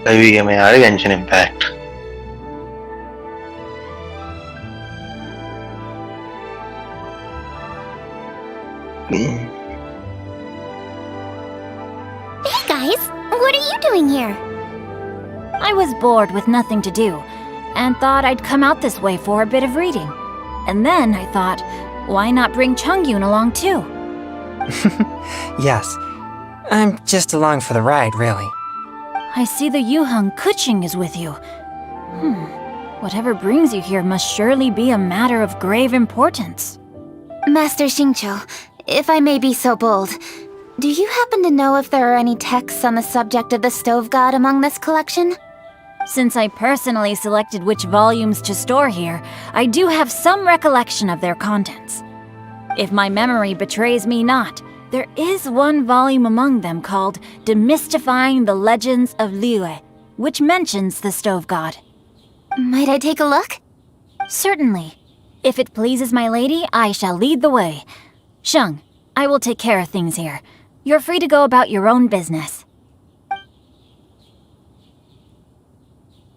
सभी game में यार Genshin impact Hey guys, what are you doing here? I was bored with nothing to do, and thought I'd come out this way for a bit of reading. And then I thought, why not bring Chongyun along too? Yes, I'm just along for the ride, really. I see the Yuheng Kuching is with you. Whatever brings you here must surely be a matter of grave importance. Master Xingqiu, if I may be so bold, do you happen to know if there are any texts on the subject of the stove god among this collection? Since I personally selected which volumes to store here, I do have some recollection of their contents. If my memory betrays me not, there is one volume among them called Demystifying the Legends of Liyue, which mentions the stove god. Might I take a look? Certainly. If it pleases my lady, I shall lead the way. Sheng, I will take care of things here. You're free to go about your own business.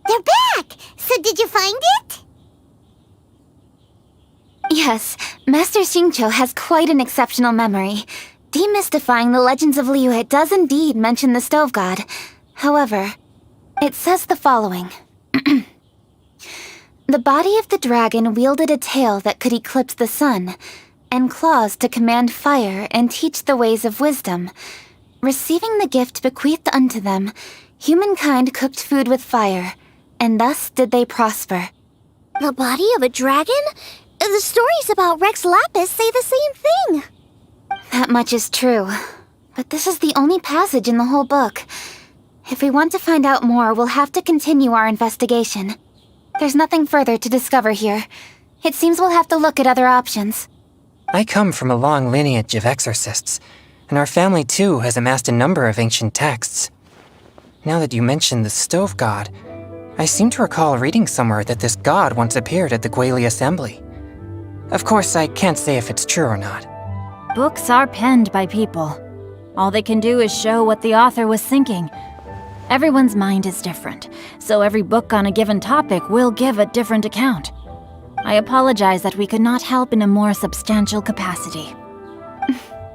They're back! So did you find it? Yes, Master Xingqiu has quite an exceptional memory. Demystifying the Legends of Liyue does indeed mention the stove god. However, it says the following. The body of the dragon wielded a tail that could eclipse the sun, and claws to command fire and teach the ways of wisdom. Receiving the gift bequeathed unto them, humankind cooked food with fire, and thus did they prosper. The body of a dragon? The stories about Rex Lapis say the same thing. That much is true, but this is the only passage in the whole book. If we want to find out more, we'll have to continue our investigation. There's nothing further to discover here. It seems we'll have to look at other options. I come from a long lineage of exorcists, and our family too has amassed a number of ancient texts. Now that you mention the stove god, I seem to recall reading somewhere that this god once appeared at the Guili Assembly. Of course, I can't say if it's true or not. Books are penned by people. All they can do is show what the author was thinking. Everyone's mind is different, so every book on a given topic will give a different account. I apologize that we could not help in a more substantial capacity.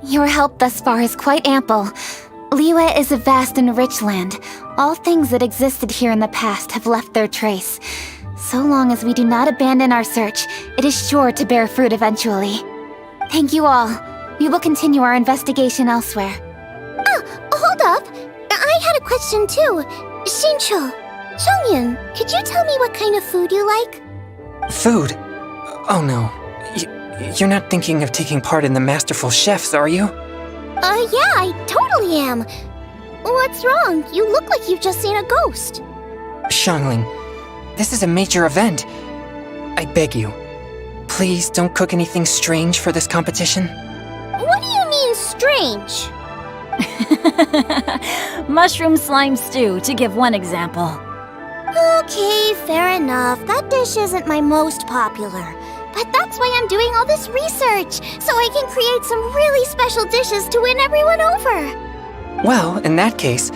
Your help thus far is quite ample. Liyue is a vast and rich land. All things that existed here in the past have left their trace. So long as we do not abandon our search, it is sure to bear fruit eventually. Thank you all. We will continue our investigation elsewhere. Hold up. I had a question too. Xingqiu, Chongyun, could you tell me what kind of food you like? Food? Oh no. You're not thinking of taking part in the Masterful Chefs, are you? Yeah, I totally am. What's wrong? You look like you've just seen a ghost. Xiangling, this is a major event. I beg you, please don't cook anything strange for this competition. What do you mean, strange? Mushroom slime stew, to give one example. Okay, fair enough. That dish isn't my most popular. But that's why I'm doing all this research, so I can create some really special dishes to win everyone over. Well, in that case,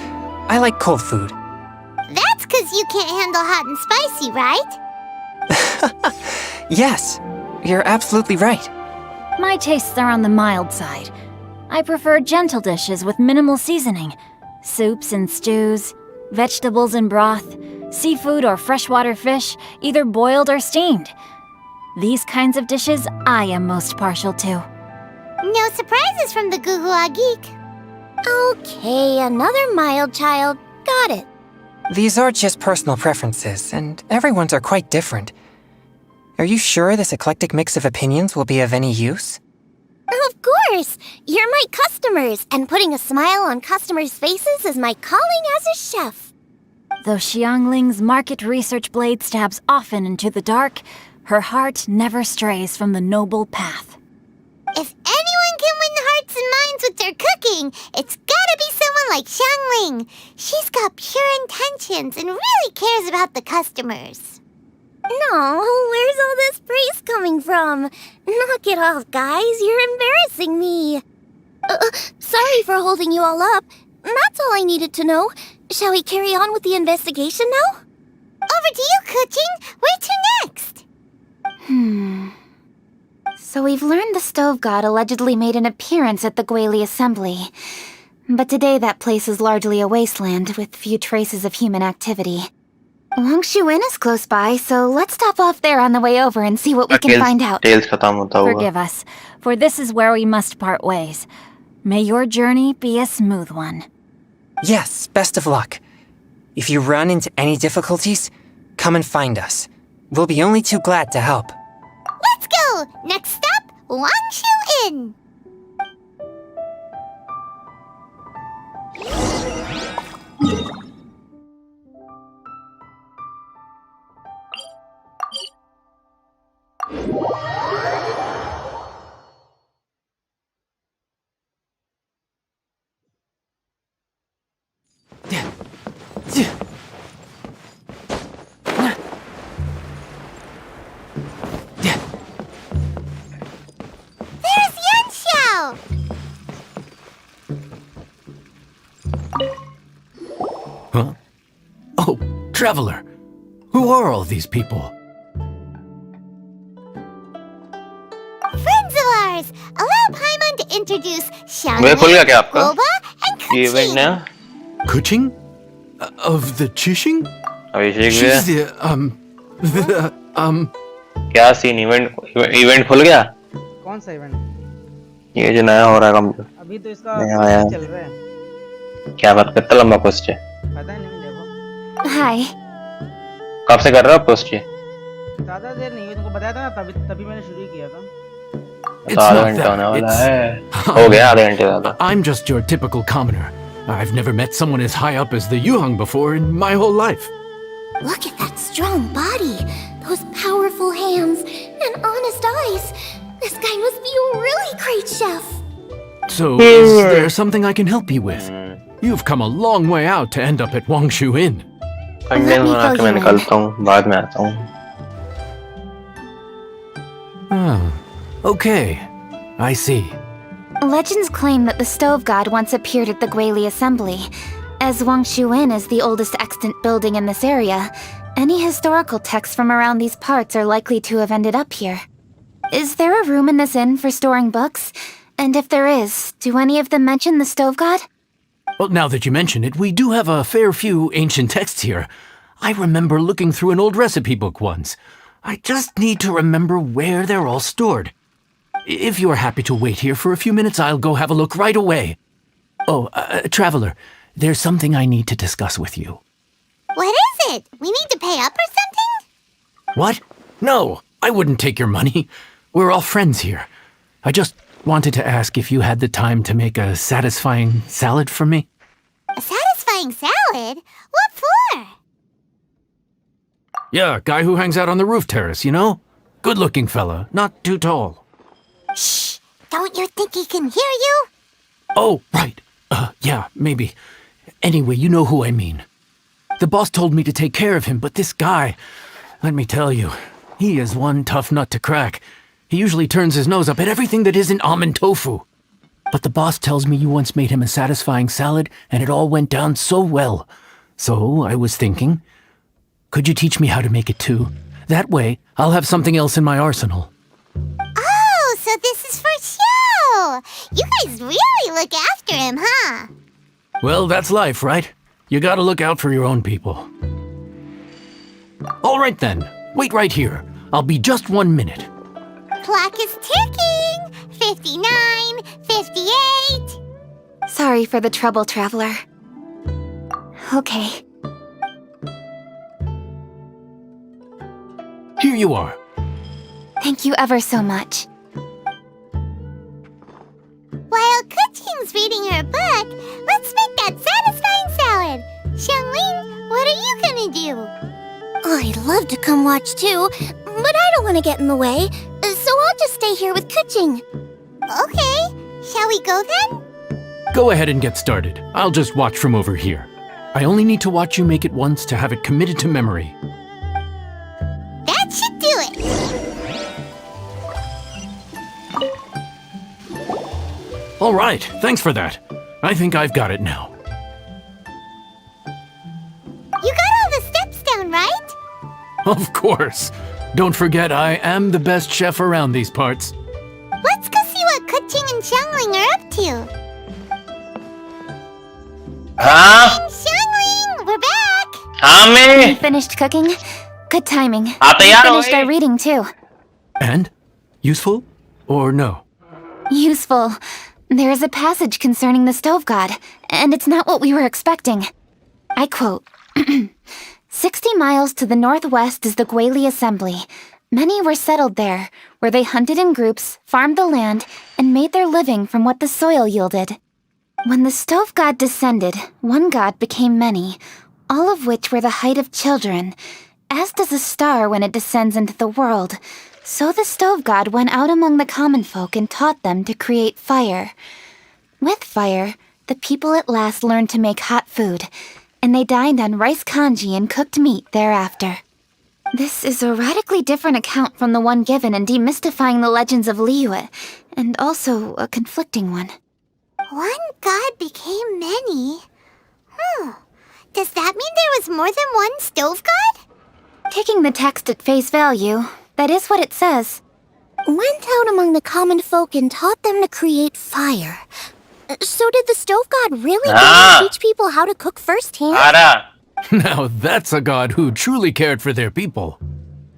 I like cold food. That's because you can't handle hot and spicy, right? Yes, you're absolutely right. My tastes are on the mild side. I prefer gentle dishes with minimal seasoning. Soups and stews, vegetables and broth, seafood or freshwater fish, either boiled or steamed. These kinds of dishes I am most partial to. No surprises from the Guhua Geek. Okay, another mild child. Got it. These are just personal preferences, and everyone's are quite different. Are you sure this eclectic mix of opinions will be of any use? Of course! You're my customers, and putting a smile on customers' faces is my calling as a chef. Though Xiangling's market research blade stabs often into the dark, her heart never strays from the noble path. If anyone can win hearts and minds with their cooking, it's gotta be someone like Xiangling. She's got pure intentions and really cares about the customers. No, where's all this praise coming from? Knock it off, guys. You're embarrassing me. Sorry for holding you all up. That's all I needed to know. Shall we carry on with the investigation now? Over to you, Kuching. Where to next? So we've learned the Stove God allegedly made an appearance at the Guili Assembly. But today that place is largely a wasteland with few traces of human activity. Wangshu Inn is close by, so let's stop off there on the way over and see what we can find out. Forgive us, for this is where we must part ways. May your journey be a smooth one. Yes, best of luck. If you run into any difficulties, come and find us. We'll be only too glad to help. Let's go! Next stop, Wangshu Inn. Huh? Oh, Traveler! Who are all these people? Friends of ours! Allow Paimon to introduce वे खुल गया क्या Xiangling, आपका? Boba, and ये event Kuching. ना Kuching? Of the Chishing? Abhishek She's भी the, क्या scene event खुल गया? कौन सा इवेंट? ये जो नया हो रहा है कंप्यूटर अभी तो इसका नया आया चल रहा है। क्या बात करता लंबा पोस्ट है पता नहीं देखो। Hi. कब से कर रहा हो पोस्ट ये? ज़्यादा देर नहीं हुई तुमको बताया था ना तभी मैंने शुरू किया था। तो आधा घंटा होने वाला है हो गया आधे घंटे ज़्यादा I'm just your typical commoner. I've never met someone as high up as the Yuhang before in my whole life. Look at that strong body, those powerful hands, and honest eyes. This guy must be a really great chef. So, is there something I can help you with? You've come a long way out to end up at Wangshu Inn. Condense बना के मैं निकलता हूँ बाद में आता हूँ Ah, okay. I see. Legends claim that the Stove God once appeared at the Guili Assembly. As Wangshu Inn is the oldest extant building in this area, any historical texts from around these parts are likely to have ended up here. Is there a room in this inn for storing books? And if there is, do any of them mention the Stove God? Well, now that you mention it, we do have a fair few ancient texts here. I remember looking through an old recipe book once. I just need to remember where they're all stored. If you're happy to wait here for a few minutes, I'll go have a look right away. Oh, Traveler, there's something I need to discuss with you. What is it? We need to pay up or something? What? No, I wouldn't take your money. We're all friends here. I just wanted to ask if you had the time to make a satisfying salad for me. A satisfying salad? What for? Yeah, guy who hangs out on the roof terrace, you know? Good-looking fella, not too tall. Shh! Don't you think he can hear you? Oh, right. Yeah, maybe. Anyway, you know who I mean. The boss told me to take care of him, but this guy, let me tell you, he is one tough nut to crack. He usually turns his nose up at everything that isn't almond tofu. but the boss tells me you once made him a satisfying salad and it all went down so well. So I was thinking, could you teach me how to make it too? That way, I'll have something else in my arsenal. Oh, so this is for show! You guys really look after him, huh? Well, that's life, right? You gotta look out for your own people. All right then, wait right here. I'll be just 1 minute. Clock is ticking! 59, 58... Sorry for the trouble, Traveler. Okay. Here you are. Thank you ever so much. While Kuching's reading her book, let's make that satisfying salad. Xiangling, what are you gonna do? I'd love to come watch too, but I don't want to get in the way, so I'll just stay here with Kuching. Okay, shall we go then? Go ahead and get started. I'll just watch from over here. I only need to watch you make it once to have it committed to memory. That should do it. All right, thanks for that. I think I've got it now. You got all the steps down, right? Of course. Don't forget, I am the best chef around these parts. Let's go see what Kuching and Xiangling are up to. Xiangling, we're back! You finished cooking? Good timing. Aate We yaar, finished oi. our reading too. And? Useful? Or no? Useful. There is a passage concerning the stove god, and it's not what we were expecting. I quote, 60 miles to the northwest is the Guili Assembly. Many were settled there, where they hunted in groups, farmed the land, and made their living from what the soil yielded. When the stove god descended, one god became many, all of which were the height of children. As does a star when it descends into the world, so the stove god went out among the common folk and taught them to create fire. With fire, the people at last learned to make hot food, and they dined on rice congee and cooked meat thereafter. This is a radically different account from the one given in Demystifying the Legends of Liyue, and also a conflicting one. One god became many? Does that mean there was more than one stove god? Taking the text at face value, that is what it says. Went out among the common folk and taught them to create fire. So did the stove god really teach people how to cook firsthand? Now that's a god who truly cared for their people.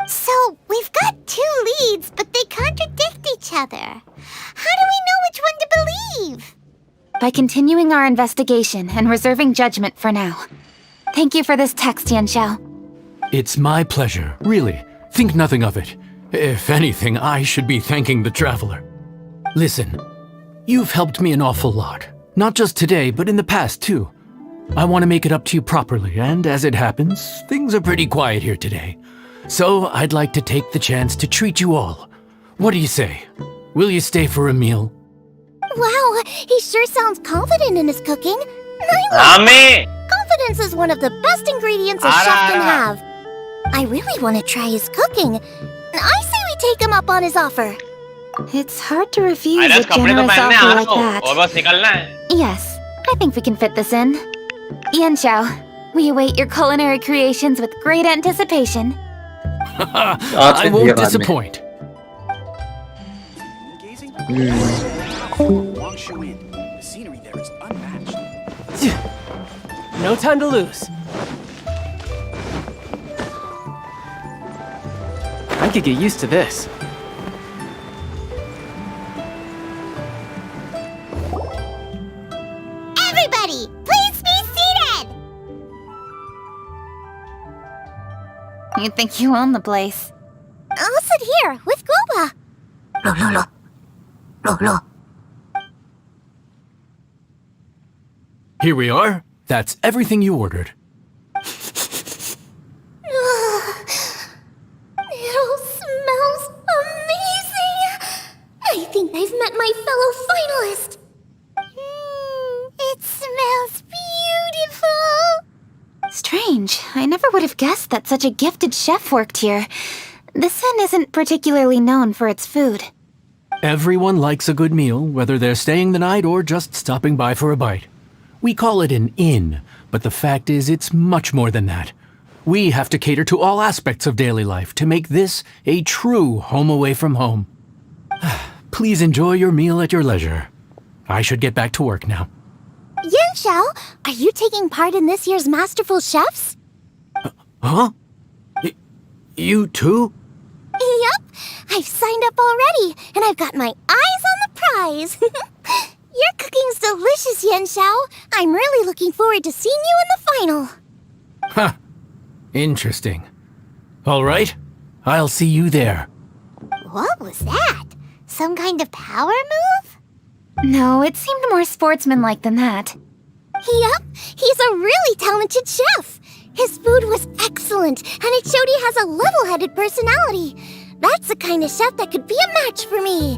So we've got two leads, but they contradict each other. How do we know which one to believe? By continuing our investigation and reserving judgment for now. Thank you for this text, Yanxiao. It's my pleasure, really. Think nothing of it. If anything, I should be thanking the traveler. Listen, you've helped me an awful lot. Not just today, but in the past, too. I want to make it up to you properly, and as it happens, things are pretty quiet here today. So I'd like to take the chance to treat you all. What do you say? Will you stay for a meal? Wow, he sure sounds confident in his cooking. Confidence is one of the best ingredients a chef can have. I really want to try his cooking. I say we take him up on his offer. It's hard to refuse a generous offer like that. Yes, I think we can fit this in. Yanxiao, we await your culinary creations with great anticipation. I won't disappoint. The scenery there is unmatched. No time to lose. I could get used to this. Everybody, please be seated! You think you own the place? I'll sit here with Guoba. Here we are. That's everything you ordered. It all smells amazing! I think I've met my fellow finalist. It smells beautiful. Strange. I never would have guessed that such a gifted chef worked here. This inn isn't particularly known for its food. Everyone likes a good meal, whether they're staying the night or just stopping by for a bite. We call it an inn, but the fact is it's much more than that. We have to cater to all aspects of daily life to make this a true home away from home. Please enjoy your meal at your leisure. I should get back to work now. Yanxiao, are you taking part in this year's Masterful Chefs? Huh? You too? Yup, I've signed up already, and I've got my eyes on the prize. Your cooking's delicious, Yanxiao. I'm really looking forward to seeing you in the final. Huh. Interesting. All right, I'll see you there. What was that? Some kind of power move? No, it seemed more sportsmanlike than that. Yup, he's a really talented chef. His food was excellent, and it showed he has a level-headed personality. That's the kind of chef that could be a match for me.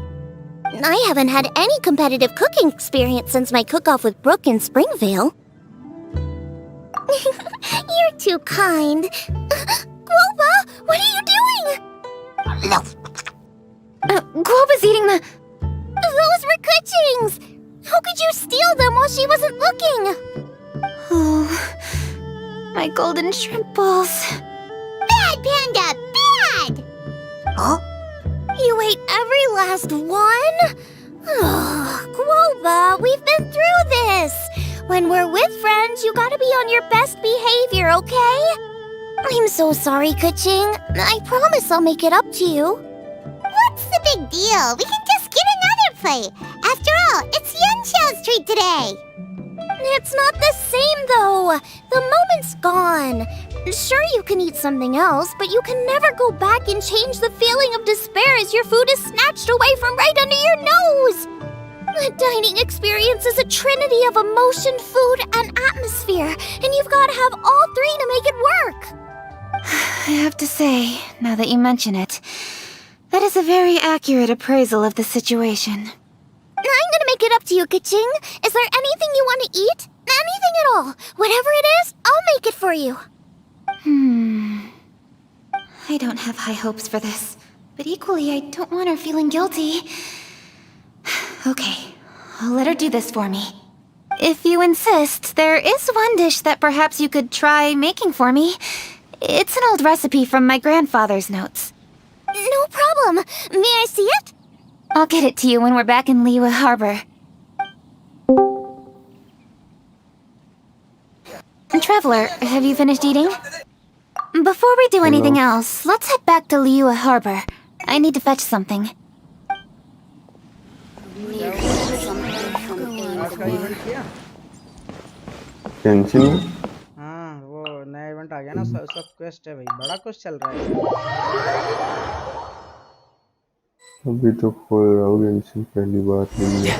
I haven't had any competitive cooking experience since my cook-off with Brooke in Springvale. You're too kind. Guoba, what are you doing? Guoba's eating the... Those were Kuching's! How could you steal them while she wasn't looking? Oh, my golden shrimp balls. Bad, Panda, bad! Huh? You ate every last one? Guoba, we've been through this. When we're with friends, you gotta be on your best behavior, okay? I'm so sorry, Kuching. I promise I'll make it up to you. What's the big deal? We can just get another plate. After all, it's Yanxiao's treat today. It's not the same, though. The moment's gone. Sure, you can eat something else, but you can never go back and change the feeling of despair as your food is snatched away from right under your nose. The dining experience is a trinity of emotion, food, and atmosphere, and you've got to have all three to make it work. I have to say, now that you mention it, that is a very accurate appraisal of the situation. I'm gonna make it up to you, Kuching. Is there anything you want to eat? Anything at all. Whatever it is, I'll make it for you. I don't have high hopes for this, but equally I don't want her feeling guilty. Okay, I'll let her do this for me. If you insist, there is one dish that perhaps you could try making for me. It's an old recipe from my grandfather's notes. No problem. May I see it? I'll get it to you when we're back in Liyue Harbor. Traveler, have you finished eating? Before we do anything else, let's head back to Liyue Harbor. I need to fetch something. Genshin? हाँ वो नया event आ गया ना सब quest है भाई बड़ा कुछ चल रहा है अभी तो खोल रहा हूँ Genshin पहली बात नहीं है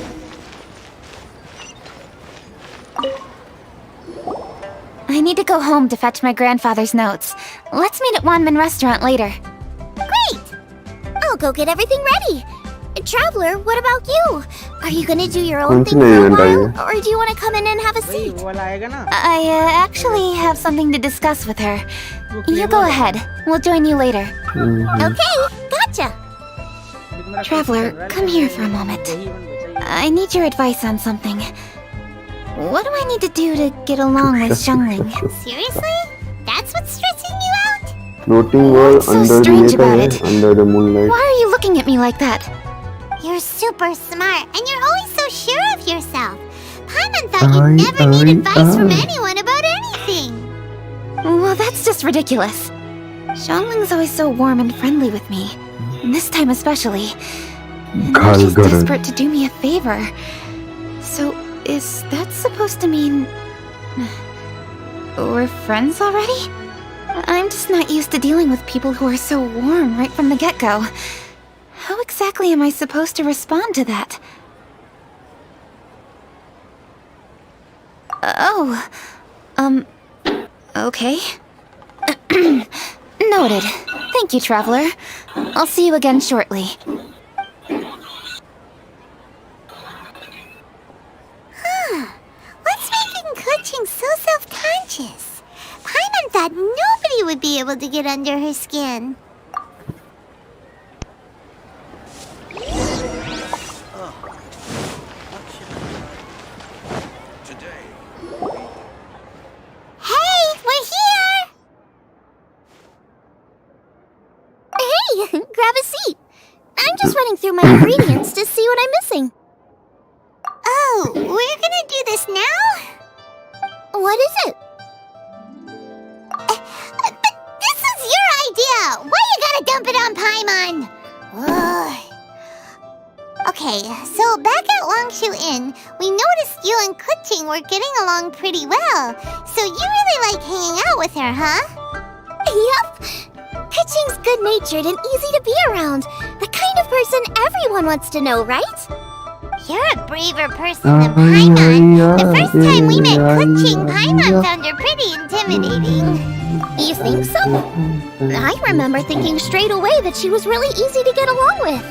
I need to go home to fetch my grandfather's notes. Let's meet at Wanman Restaurant later. Great! I'll go get everything ready. Traveler, what about you? Are you gonna do your own thing for a while? Or do you want to come in and have a seat? I actually have something to discuss with her. You go ahead. We'll join you later. Okay, gotcha. Traveler, come here for a moment. I need your advice on something. What do I need to do to get along with Xiangling? Seriously? That's what's stressing you out? Floating world so under strange the about it. under the moonlight. Why are you looking at me like that? You're super smart, and you're always so sure of yourself. Paimon thought you'd never need advice from anyone about anything. Well, that's just ridiculous. Xiangling's always so warm and friendly with me. And this time especially. And now she's desperate to do me a favor. So, is that supposed to mean... we're friends already? I'm just not used to dealing with people who are so warm right from the get-go. How exactly am I supposed to respond to that? Okay. Noted. Thank you, Traveler. I'll see you again shortly. What's making Kuching so self-conscious? Paimon thought nobody would be able to get under her skin. Grab a seat. I'm just running through my ingredients to see what I'm missing. Oh, we're gonna do this now? What is it? But this is your idea! Why you gotta dump it on Paimon? Ugh. Okay, so back at Wangshu Inn, we noticed you and Kuching were getting along pretty well. So you really like hanging out with her, huh? Yep. Kuching's good-natured and easy to be around. The kind of person everyone wants to know, right? You're a braver person than Paimon. The first time we met Kuching, Paimon found her pretty intimidating. You think so? I remember thinking straight away that she was really easy to get along with.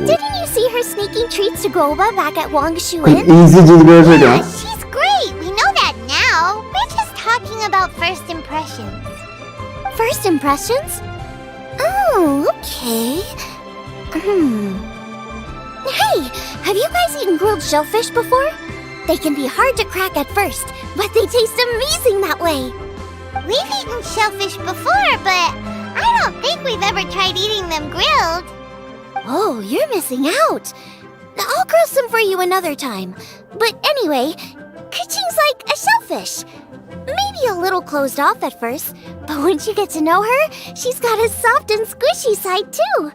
Didn't you see her sneaking treats to Goba back at Wangshu Inn? Yeah, she's great. We know that now. We're just talking about first impressions. First impressions? Oh, okay. Hey, have you guys eaten grilled shellfish before? They can be hard to crack at first, but they taste amazing that way. We've eaten shellfish before, but I don't think we've ever tried eating them grilled. Oh, you're missing out. I'll grill some for you another time. But anyway, Kuching's like a shellfish. Maybe a little closed off at first, but once you get to know her, she's got a soft and squishy side too.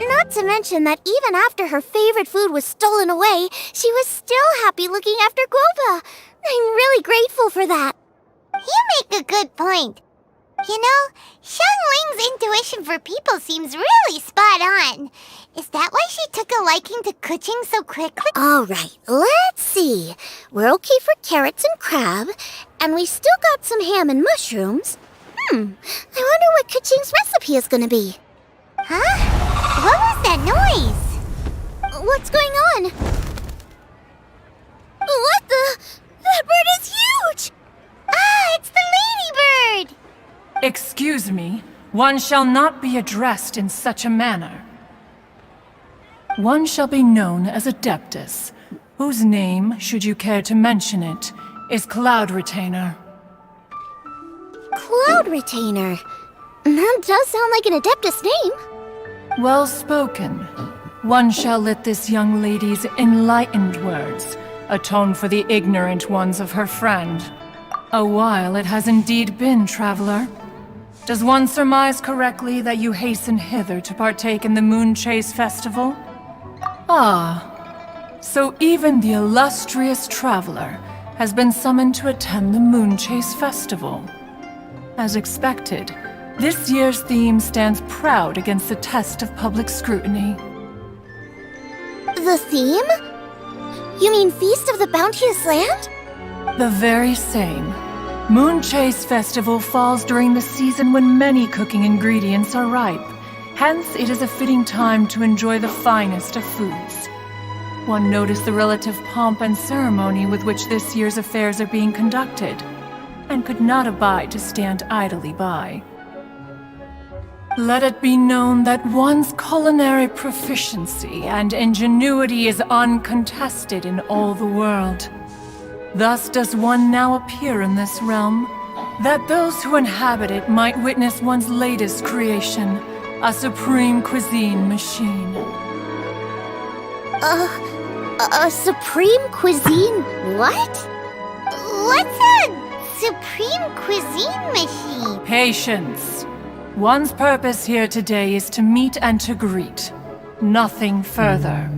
Not to mention that even after her favorite food was stolen away, she was still happy looking after Guoba. I'm really grateful for that. You make a good point. You know, Xiangling's intuition for people seems really spot on. Is that why she took a liking to Kuching so quickly? All right, let's see. We're okay for carrots and crab, and we still got some ham and mushrooms. I wonder what Kuching's recipe is gonna be. Huh? What was that noise? What's going on? What the? That bird is huge! Ah, it's the ladybird! Excuse me, one shall not be addressed in such a manner. One shall be known as Adeptus, whose name, should you care to mention it, is Cloud Retainer. Cloud Retainer? That does sound like an Adeptus name. Well spoken. One shall let this young lady's enlightened words atone for the ignorant ones of her friend. A while it has indeed been, traveler. Does one surmise correctly that you hasten hither to partake in the Moon Chase Festival? Ah, so even the illustrious traveler has been summoned to attend the Moon Chase Festival. As expected, this year's theme stands proud against the test of public scrutiny. The theme? You mean Feast of the Bounteous Land? The very same. Moon Chase Festival falls during the season when many cooking ingredients are ripe. Hence, it is a fitting time to enjoy the finest of foods. One noticed the relative pomp and ceremony with which this year's affairs are being conducted, and could not abide to stand idly by. Let it be known that one's culinary proficiency and ingenuity is uncontested in all the world. Thus does one now appear in this realm, that those who inhabit it might witness one's latest creation, a supreme cuisine machine. A supreme cuisine what? What's a supreme cuisine machine? Patience. One's purpose here today is to meet and to greet. Nothing further.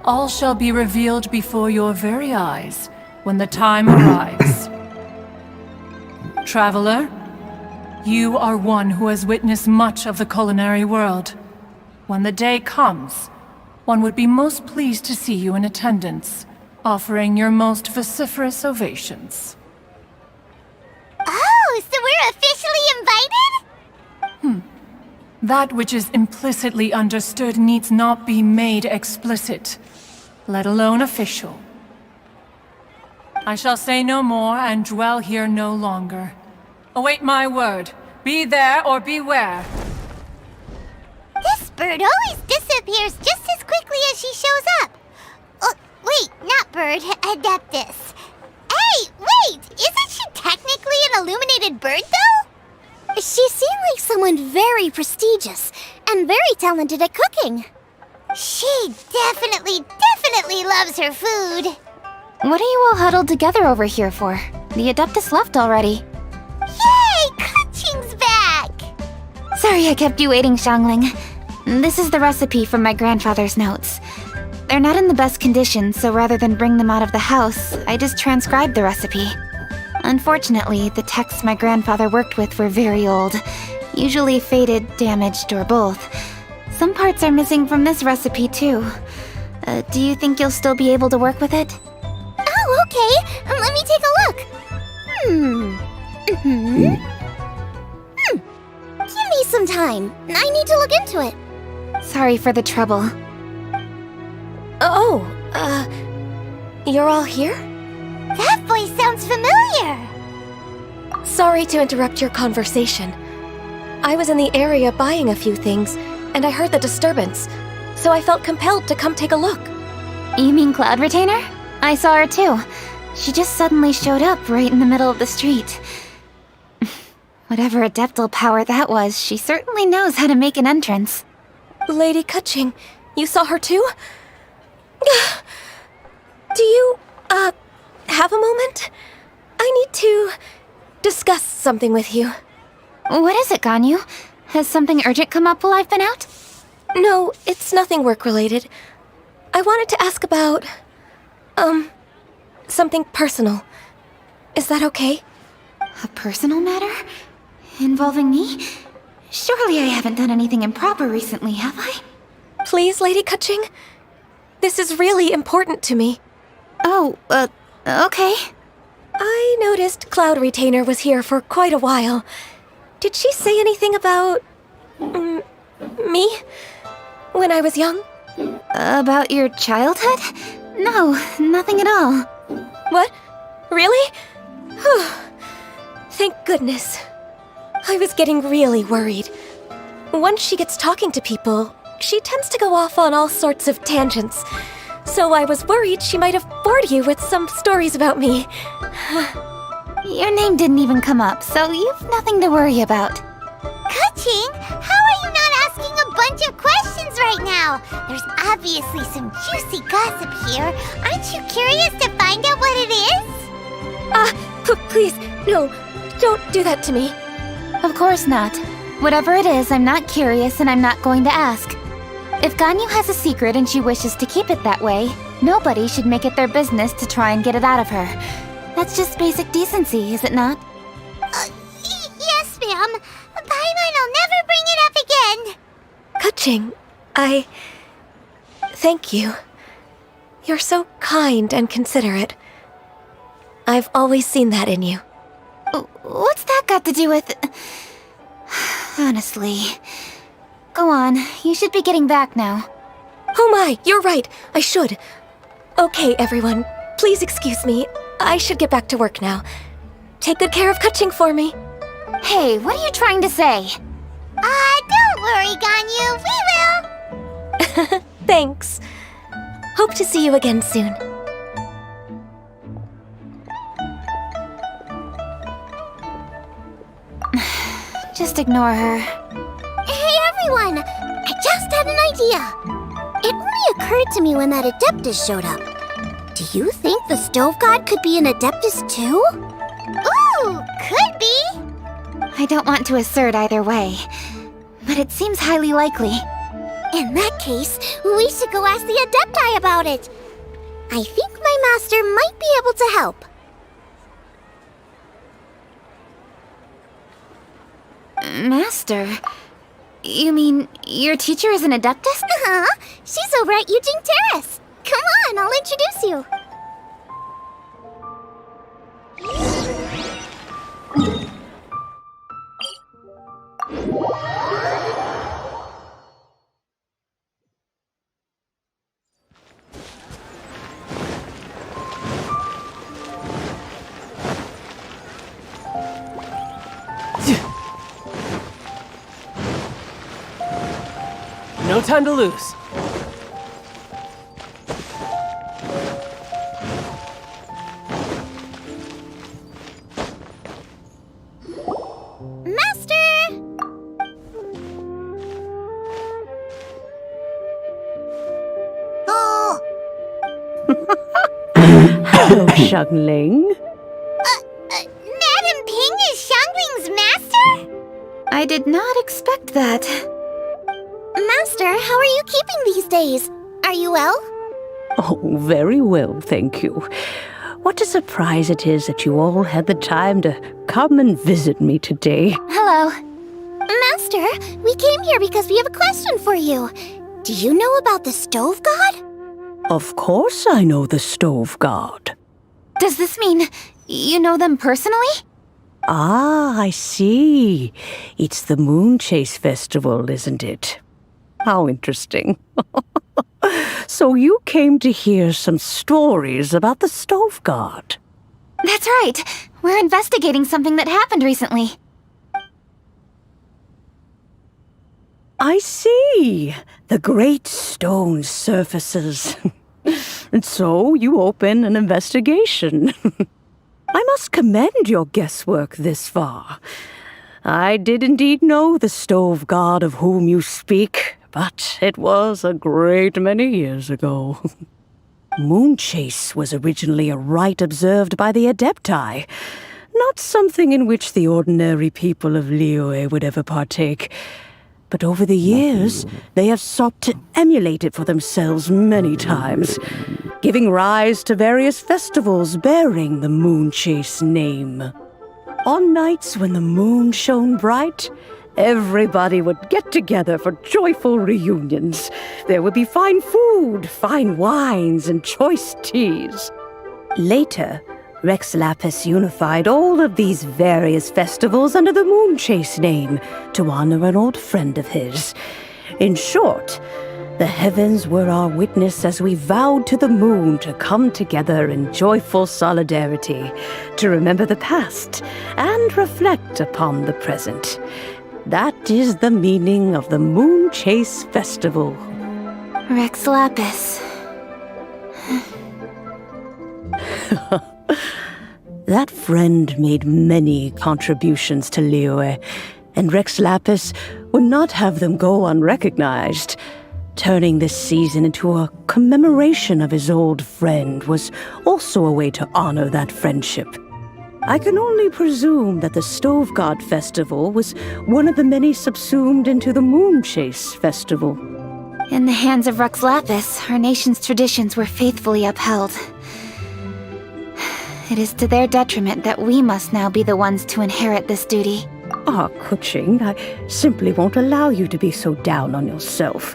All shall be revealed before your very eyes when the time arrives. Traveler, you are one who has witnessed much of the culinary world. When the day comes, one would be most pleased to see you in attendance, offering your most vociferous ovations. Oh, so we're officially invited? That which is implicitly understood needs not be made explicit, let alone official. I shall say no more and dwell here no longer. Await my word. Be there or beware. This bird always disappears just as quickly as she shows up. Oh, wait, not bird, Adeptus. Hey, wait! Isn't she technically an illuminated bird, though? She seemed like someone very prestigious, and and very talented at cooking. She definitely loves her food. What are you all huddled together over here for? The Adeptus left already. Yay! Kaching's back! Sorry I kept you waiting, Xiangling. This is the recipe from my grandfather's notes. They're not in the best condition, so rather than bring them out of the house, I just transcribed the recipe. Unfortunately, the texts my grandfather worked with were very old, usually faded, damaged, or both. Some parts are missing from this recipe, too. Do you think you'll still be able to work with it? Oh, okay. Let me take a look. Give me some time. I need to look into it. Sorry for the trouble. Oh, you're all here? That voice sounds familiar. Sorry to interrupt your conversation. I was in the area buying a few things, and I heard the disturbance, so I felt compelled to come take a look. You mean Cloud Retainer? I saw her too. She just suddenly showed up right in the middle of the street. Whatever adeptal power that was, she certainly knows how to make an entrance. Lady Kaching, you saw her too? Do you, have a moment? I need to discuss something with you. What is it, Ganyu? Has something urgent come up while I've been out? No, it's nothing work-related. I wanted to ask about, something personal. Is that okay? A personal matter? Involving me? Surely I haven't done anything improper recently, have I? Please, Lady Kaching? This is really important to me. Oh, okay. I noticed Cloud Retainer was here for quite a while. Did she say anything about... me? When I was young? About your childhood? No, nothing at all. What? Really? Whew. Thank goodness. I was getting really worried. Once she gets talking to people, she tends to go off on all sorts of tangents. So I was worried she might have bored you with some stories about me. Your name didn't even come up, so you've nothing to worry about. Kaching, how are you not asking a bunch of questions right now? There's obviously some juicy gossip here. Aren't you curious to find out what it is? Please, no, don't do that to me. Of course not. Whatever it is, I'm not curious and I'm not going to ask. If Ganyu has a secret and she wishes to keep it that way, nobody should make it their business to try and get it out of her. That's just basic decency, is it not? Yes, ma'am. Paimon will never bring it up again. Kaching, thank you. You're so kind and considerate. I've always seen that in you. What's that got to do with... Honestly. Go on, you should be getting back now. Oh my, you're right, I should. Okay, everyone, please excuse me. I should get back to work now. Take good care of Kaching for me. Hey, what are you trying to say? Don't worry, Ganyu, we will. Thanks. Hope to see you again soon. Just ignore her. Hey, everyone! I just had an idea. It only occurred to me when that Adeptus showed up. Do you think the Stove God could be an Adeptus too? Ooh, could be! I don't want to assert either way, but it seems highly likely. In that case, we should go ask the Adepti about it. I think my master might be able to help. Master? You mean your teacher is an Adeptus? Uh-huh. She's over at Yujing Terrace. Come on, I'll introduce you. No time to lose. Hello, Xiangling. Madam Ping is Xiangling's master? I did not expect that. Master, how are you keeping these days? Are you well? Oh, very well, thank you. What a surprise it is that you all had the time to come and visit me today. Hello. Master, we came here because we have a question for you. Do you know about the Stove God? Of course I know the Stove God. Does this mean you know them personally? Ah, I see. It's the Moon Chase Festival, isn't it? How interesting. So you came to hear some stories about the Stove God. That's right. We're investigating something that happened recently. I see. The great stone surfaces. And so you open an investigation. I must commend your guesswork this far. I did indeed know the Stove God of whom you speak, but it was a great many years ago. Moon Chase was originally a rite observed by the Adepti, not something in which the ordinary people of Liyue would ever partake. But over the years, they have sought to emulate it for themselves many times, giving rise to various festivals bearing the Moon Chase name. On nights when the moon shone bright, everybody would get together for joyful reunions. There would be fine food, fine wines, and choice teas. Later, Rex Lapis unified all of these various festivals under the Moon Chase name to honor an old friend of his. In short, the heavens were our witness as we vowed to the moon to come together in joyful solidarity, to remember the past and reflect upon the present. That is the meaning of the Moon Chase Festival. Rex Lapis. That friend made many contributions to Liyue, and Rex Lapis would not have them go unrecognized. Turning this season into a commemoration of his old friend was also a way to honor that friendship. I can only presume that the Stove God Festival was one of the many subsumed into the Moon Chase Festival. In the hands of Rex Lapis, our nation's traditions were faithfully upheld. It is to their detriment that we must now be the ones to inherit this duty. Ah, Kuching, I simply won't allow you to be so down on yourself.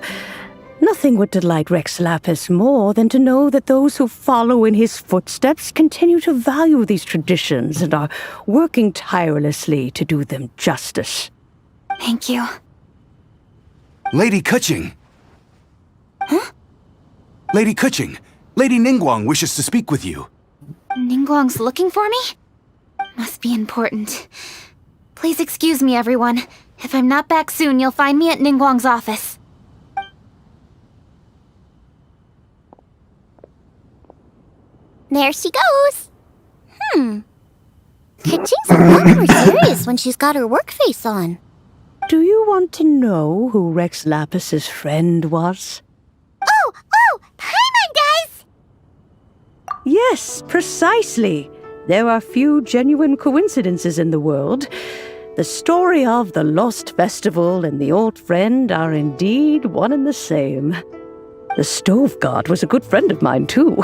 Nothing would delight Rex Lapis more than to know that those who follow in his footsteps continue to value these traditions and are working tirelessly to do them justice. Thank you. Lady Kuching! Huh? Lady Kuching! Lady Ningguang wishes to speak with you. Ningguang's looking for me? Must be important. Please excuse me, everyone. If I'm not back soon, you'll find me at Ningguang's office. There she goes. Kaching's a lot more serious when she's got her work face on. Do you want to know who Rex Lapis's friend was? Oh! Paimon, guys! Yes, precisely. There are few genuine coincidences in the world. The story of the Lost Festival and the old friend are indeed one and the same. The Stove God was a good friend of mine, too.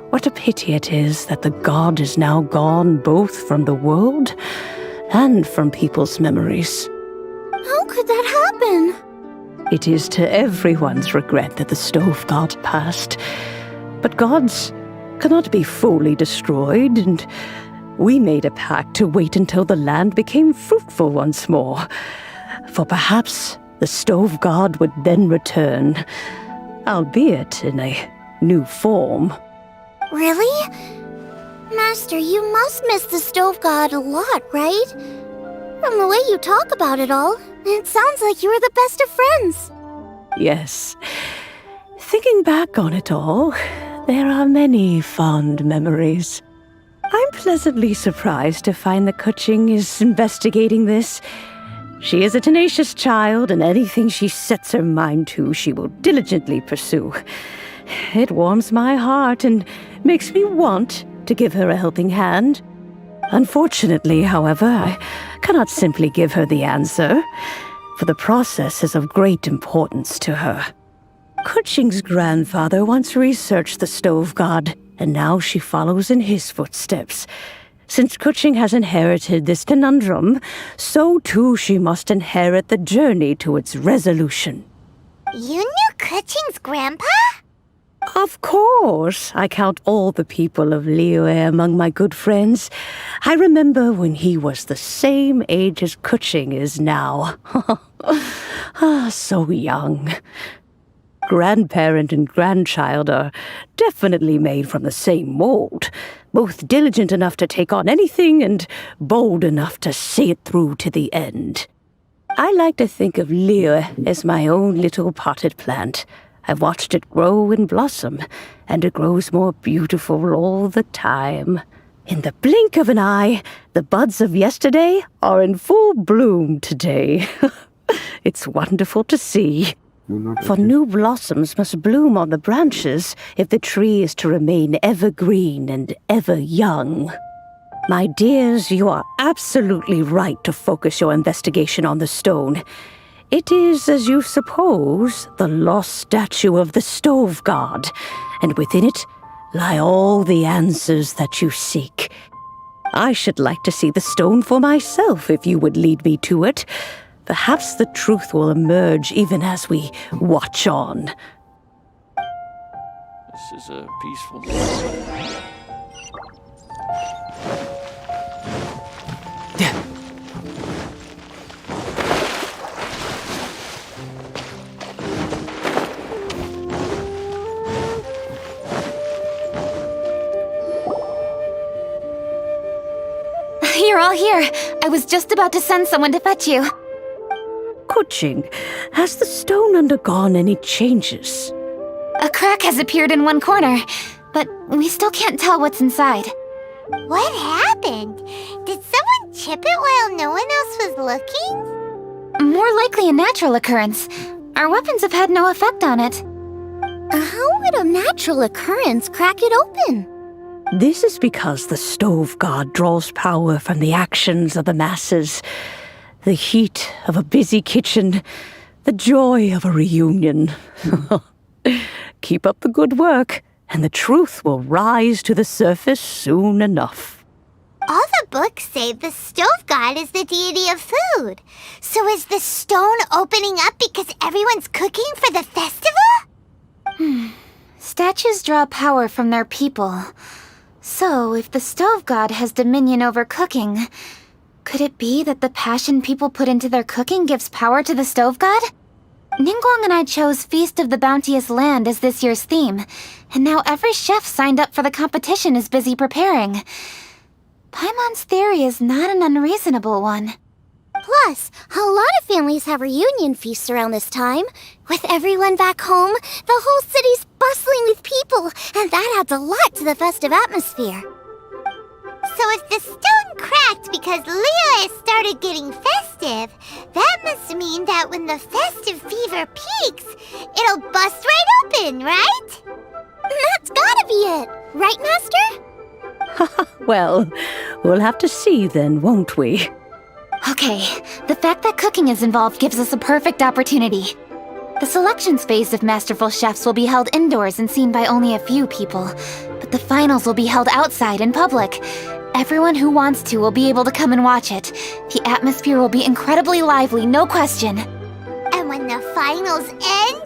What a pity it is that the god is now gone both from the world and from people's memories. How could that happen? It is to everyone's regret that the Stove God passed. But gods cannot be fully destroyed, and we made a pact to wait until the land became fruitful once more. For perhaps the Stove God would then return, albeit in a new form. Really? Master, you must miss the Stove God a lot, right? From the way you talk about it all, it sounds like you were the best of friends. Yes. Thinking back on it all, there are many fond memories. I'm pleasantly surprised to find that Kuching is investigating this. She is a tenacious child, and anything she sets her mind to, she will diligently pursue. It warms my heart and makes me want to give her a helping hand. Unfortunately, however, I cannot simply give her the answer, for the process is of great importance to her. Kuching's grandfather once researched the stove god, and now she follows in his footsteps. Since Kuching has inherited this conundrum, so too she must inherit the journey to its resolution. You knew Kuching's grandpa? Of course, I count all the people of Liyue among my good friends. I remember when he was the same age as Kuching is now. So young. Grandparent and grandchild are definitely made from the same mold, both diligent enough to take on anything and bold enough to see it through to the end. I like to think of Liyue as my own little potted plant. I've watched it grow and blossom, and it grows more beautiful all the time. In the blink of an eye, the buds of yesterday are in full bloom today. It's wonderful to see. For new blossoms must bloom on the branches if the tree is to remain evergreen and ever young. My dears, you are absolutely right to focus your investigation on the stone. It is, as you suppose, the lost statue of the stove god, and within it lie all the answers that you seek. I should like to see the stone for myself if you would lead me to it. Perhaps the truth will emerge even as we watch on. This is a peaceful You're all here. I was just about to send someone to fetch you. Kuching, has the stone undergone any changes? A crack has appeared in one corner, but we still can't tell what's inside. What happened? Did someone chip it while no one else was looking? More likely a natural occurrence. Our weapons have had no effect on it. How would a natural occurrence crack it open? This is because the stove god draws power from the actions of the masses. The heat of a busy kitchen, the joy of a reunion. Keep up the good work, and the truth will rise to the surface soon enough. All the books say the stove god is the deity of food. So is the stone opening up because everyone's cooking for the festival? Statues draw power from their people. So, if the stove god has dominion over cooking, could it be that the passion people put into their cooking gives power to the stove god? Ningguang and I chose Feast of the Bounteous Land as this year's theme, and now every chef signed up for the competition is busy preparing. Paimon's theory is not an unreasonable one. Plus, a lot of families have reunion feasts around this time. With everyone back home, the whole city's bustling with people, and that adds a lot to the festive atmosphere. So if the stone cracked because Liyue started getting festive, that must mean that when the festive fever peaks, it'll bust right open, right? That's gotta be it, right, Master? Well, we'll have to see then, won't we? Okay, the fact that cooking is involved gives us a perfect opportunity. The selections phase of masterful chefs will be held indoors and seen by only a few people, but the finals will be held outside in public. Everyone who wants to will be able to come and watch it. The atmosphere will be incredibly lively, no question. And when the finals end,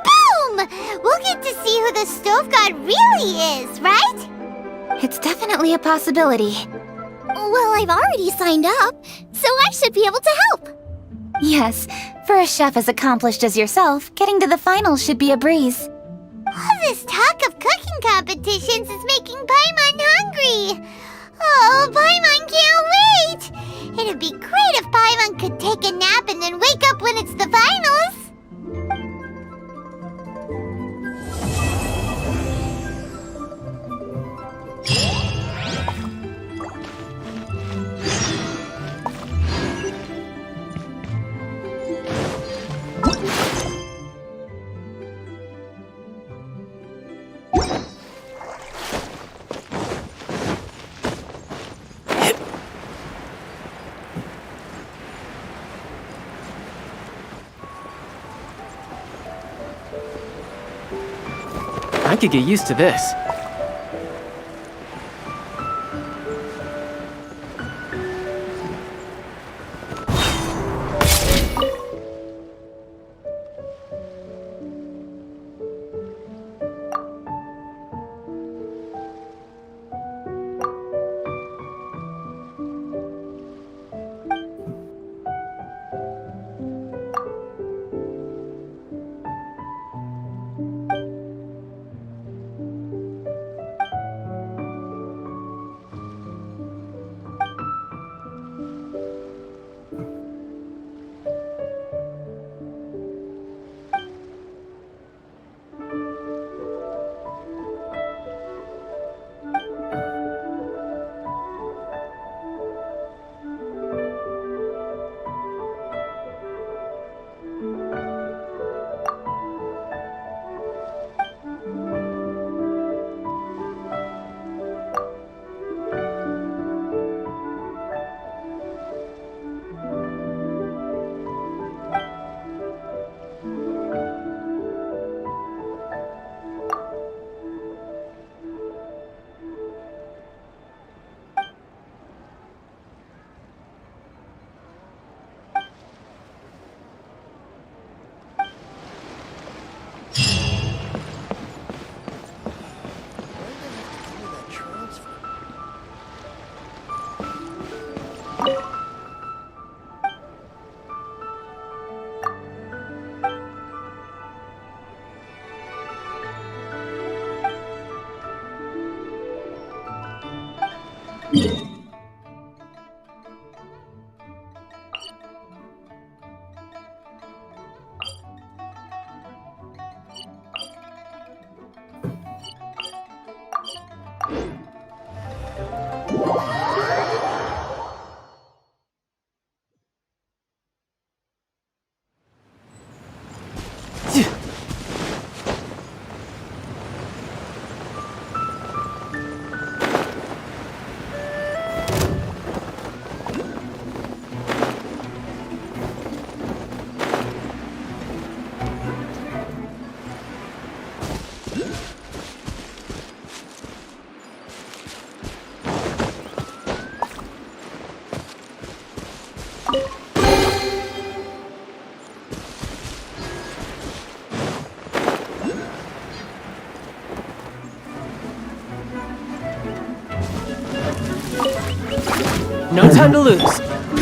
boom! We'll get to see who the stove god really is, right? It's definitely a possibility. Well, I've already signed up, so I should be able to help. Yes, for a chef as accomplished as yourself, getting to the finals should be a breeze. All this talk of cooking competitions is making Paimon hungry. Oh, Paimon can't wait! It'd be great if Paimon could take a nap and then wake up when it's the finals. I could get used to this. No time to lose.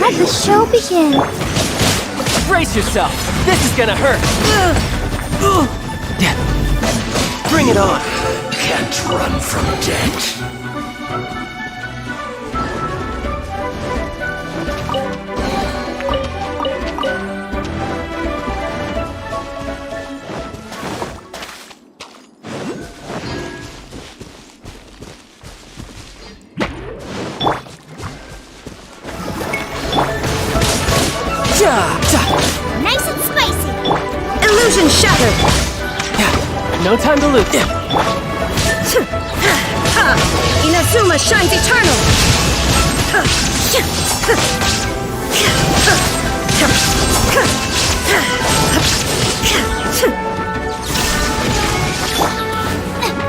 Let the show begin. Brace yourself. This is gonna hurt. Bring it on. Can't run from death. Nice and spicy. Illusion shattered. No time to lose. Inazuma shines eternal.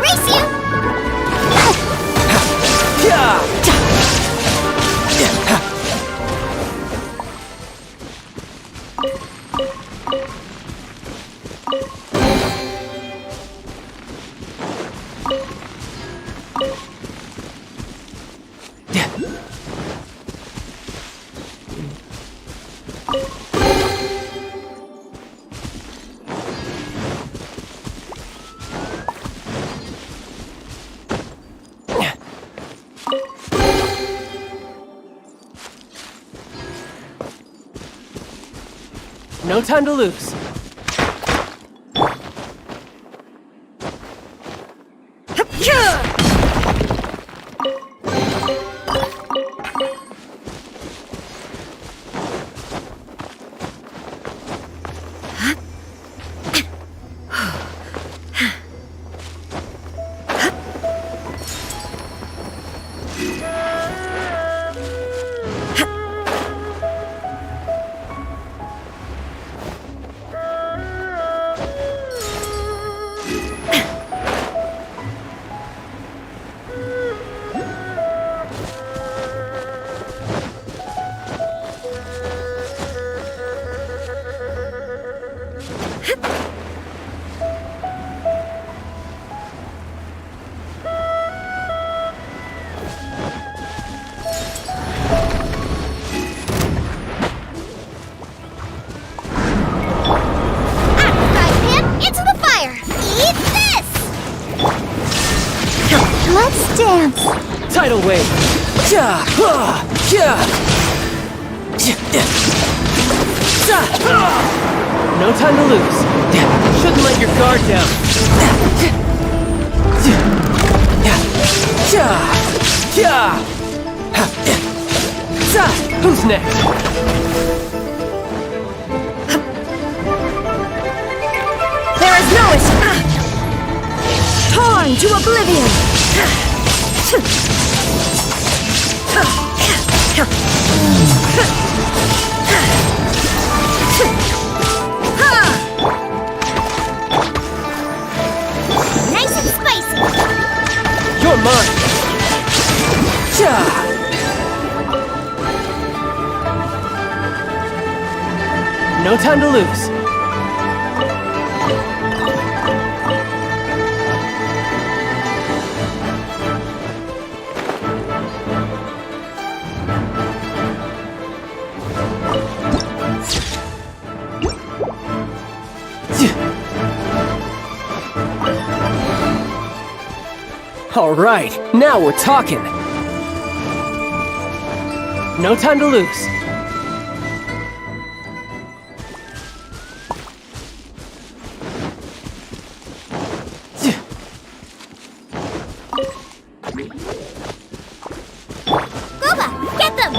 Race you. No time to lose. Into the fire! Eat this! Let's dance! Tidal wave! No time to lose. Shouldn't let your guard down. Who's next? There is no escape! Torn to oblivion! Nice and spicy! You're mine! No time to lose. All right, now we're talking. No time to lose. Gooba, get them!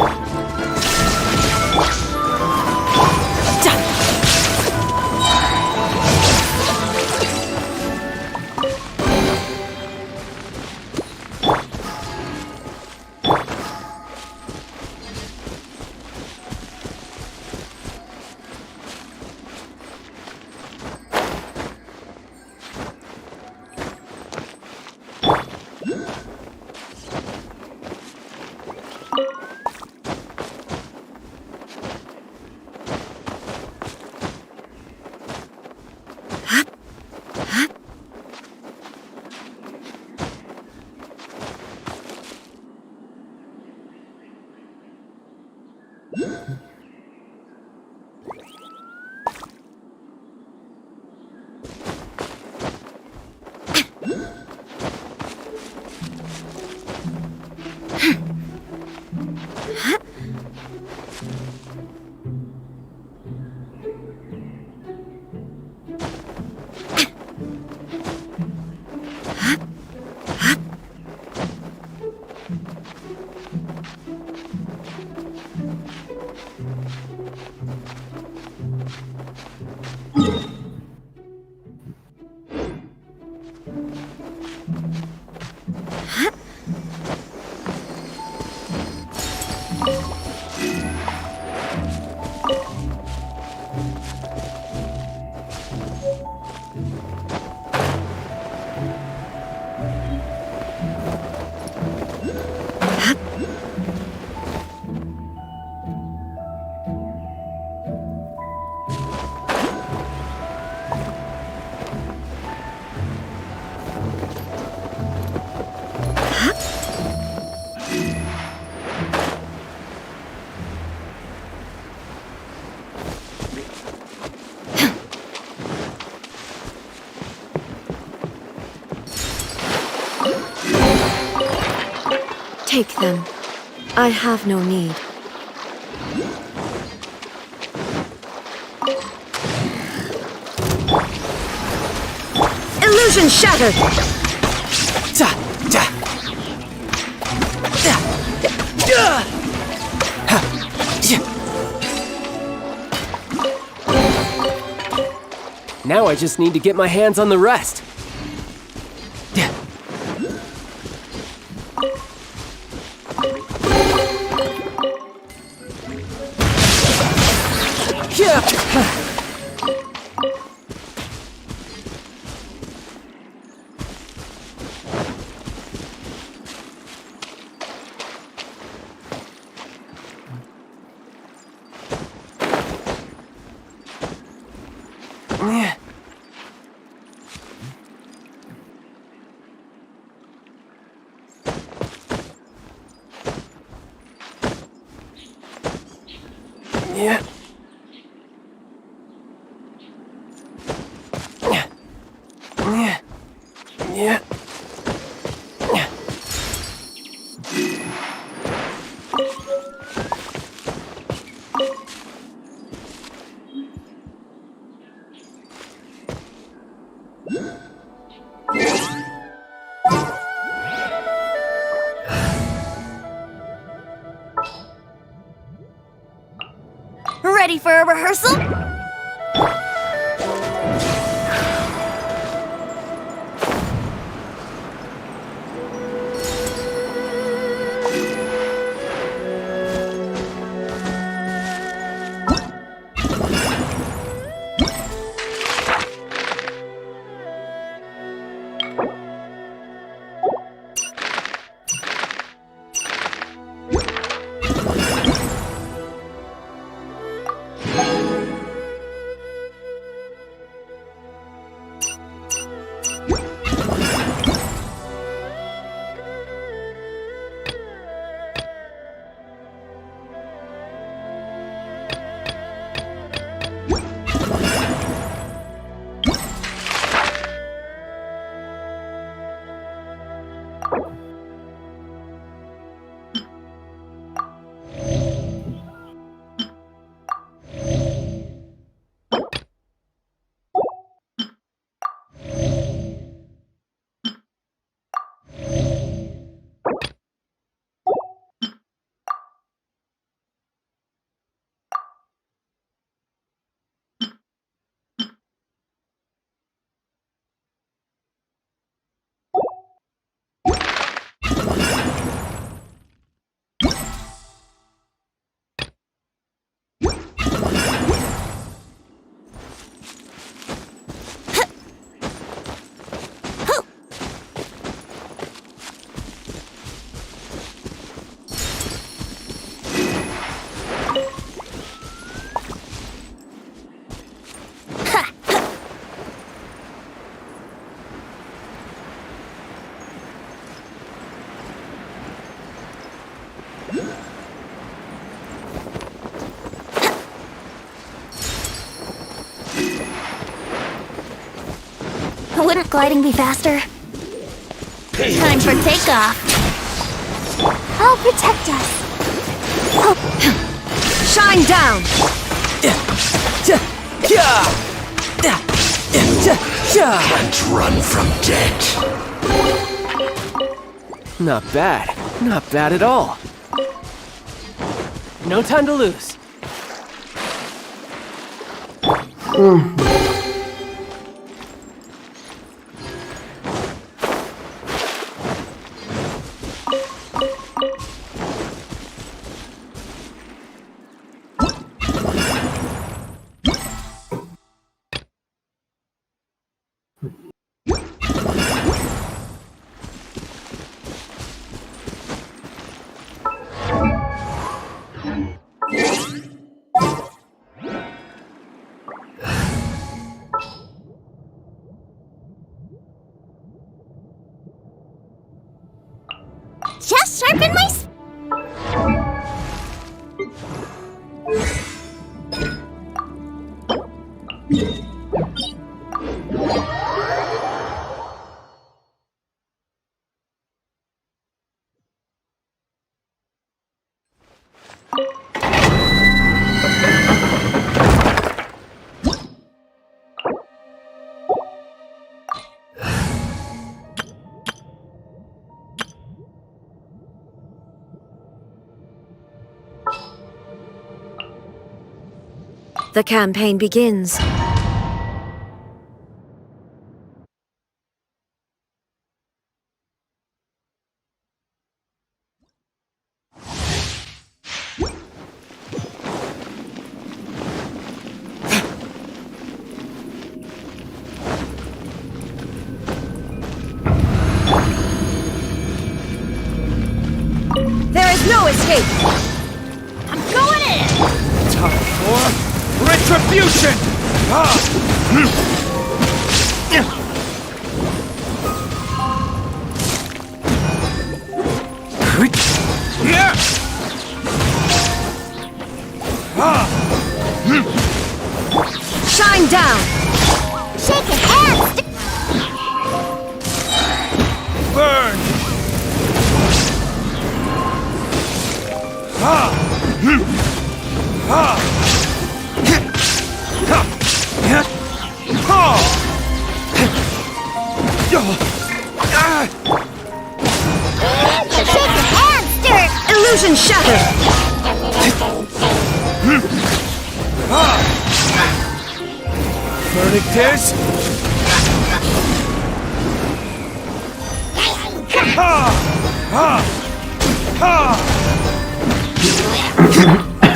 Take them. I have no need. Illusion shattered! Now I just need to get my hands on the rest. Yeah. Yeah. Ready for a rehearsal? Wouldn't gliding be faster? Time for takeoff. I'll protect us. Shine down! Can't run from death. Not bad. Not bad at all. No time to lose. Just sharpen my... The campaign begins. There is no escape! I'm going in! Time for retribution! Shine down! Shake your hands! Burn! Shake your hands, Dirt! Illusion shattered! Verdictus!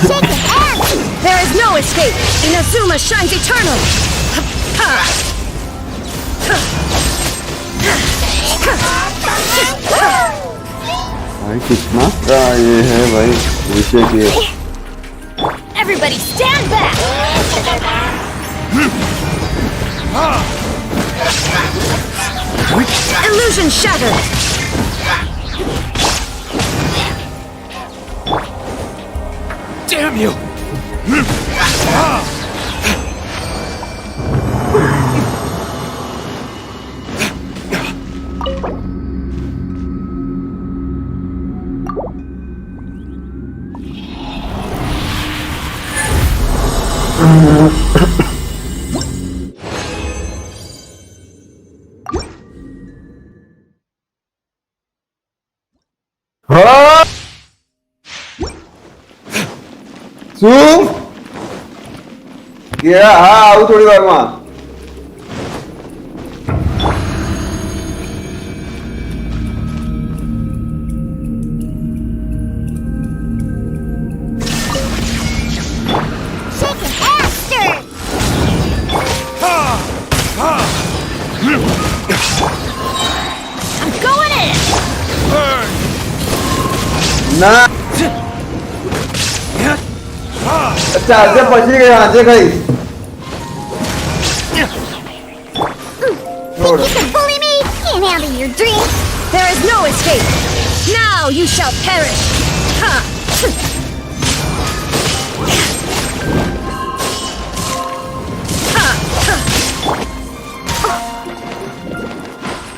Shake your hands! There is no escape! Inazuma shines eternal! भाई कितना का ये है भाई विषय के Everybody stand back! Illusion shattered! Damn you! શું કે હા આવું થોડી વારમાં Shake your hands, Dirt! I'm going in! ના अच्छा આજે પછી ગઈ આજે ગઈ Think you can bully me? Can't handle your dreams! There is no escape! Now you shall perish! Ha!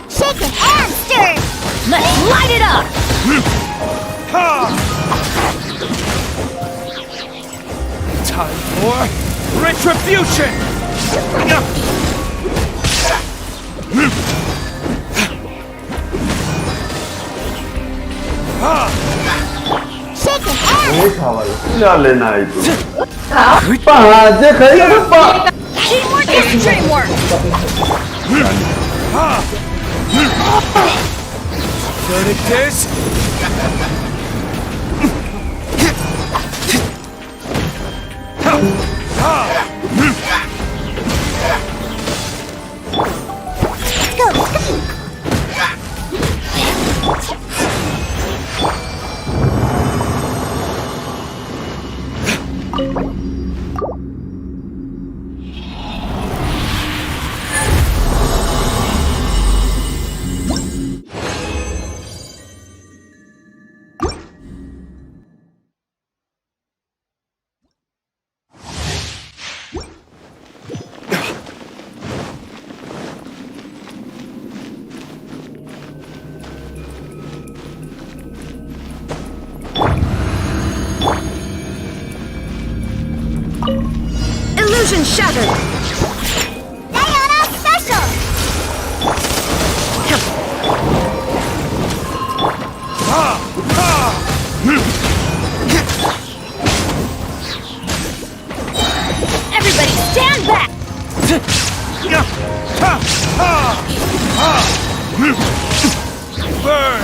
Shake your hands, Dirt! Let's light it up! Time for retribution! Shake your hands! नहीं खावाला क्या लेना है तू आज खाई ना Teamwork is dreamwork! Verdictus! Illusion shattered! Diana Special! Everybody stand back! Burn!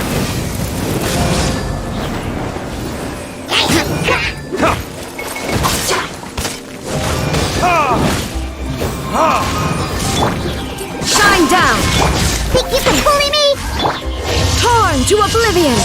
Shine down! Think you can bully me? Torn to oblivion!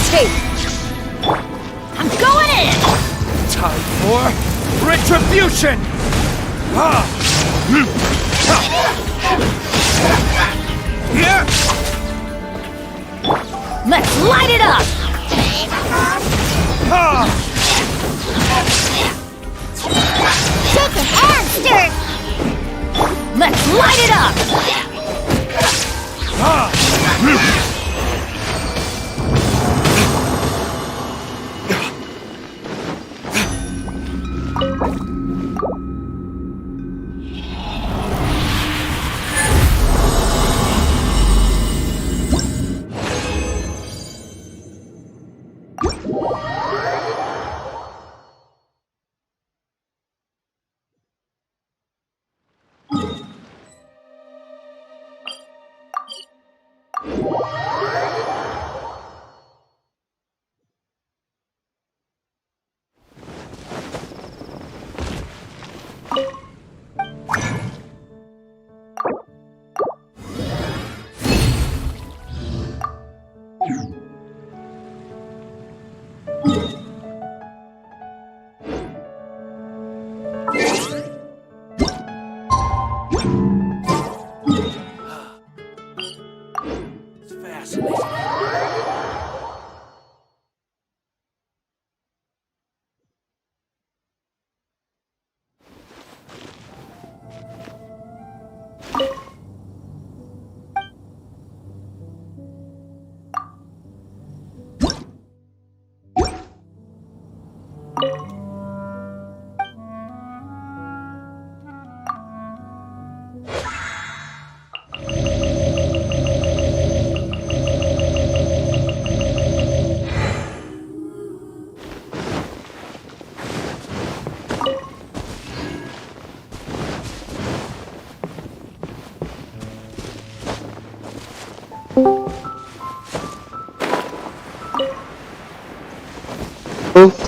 escape. I'm going in! Time for retribution! Let's light it up! Shaken and stirred. Let's light it up!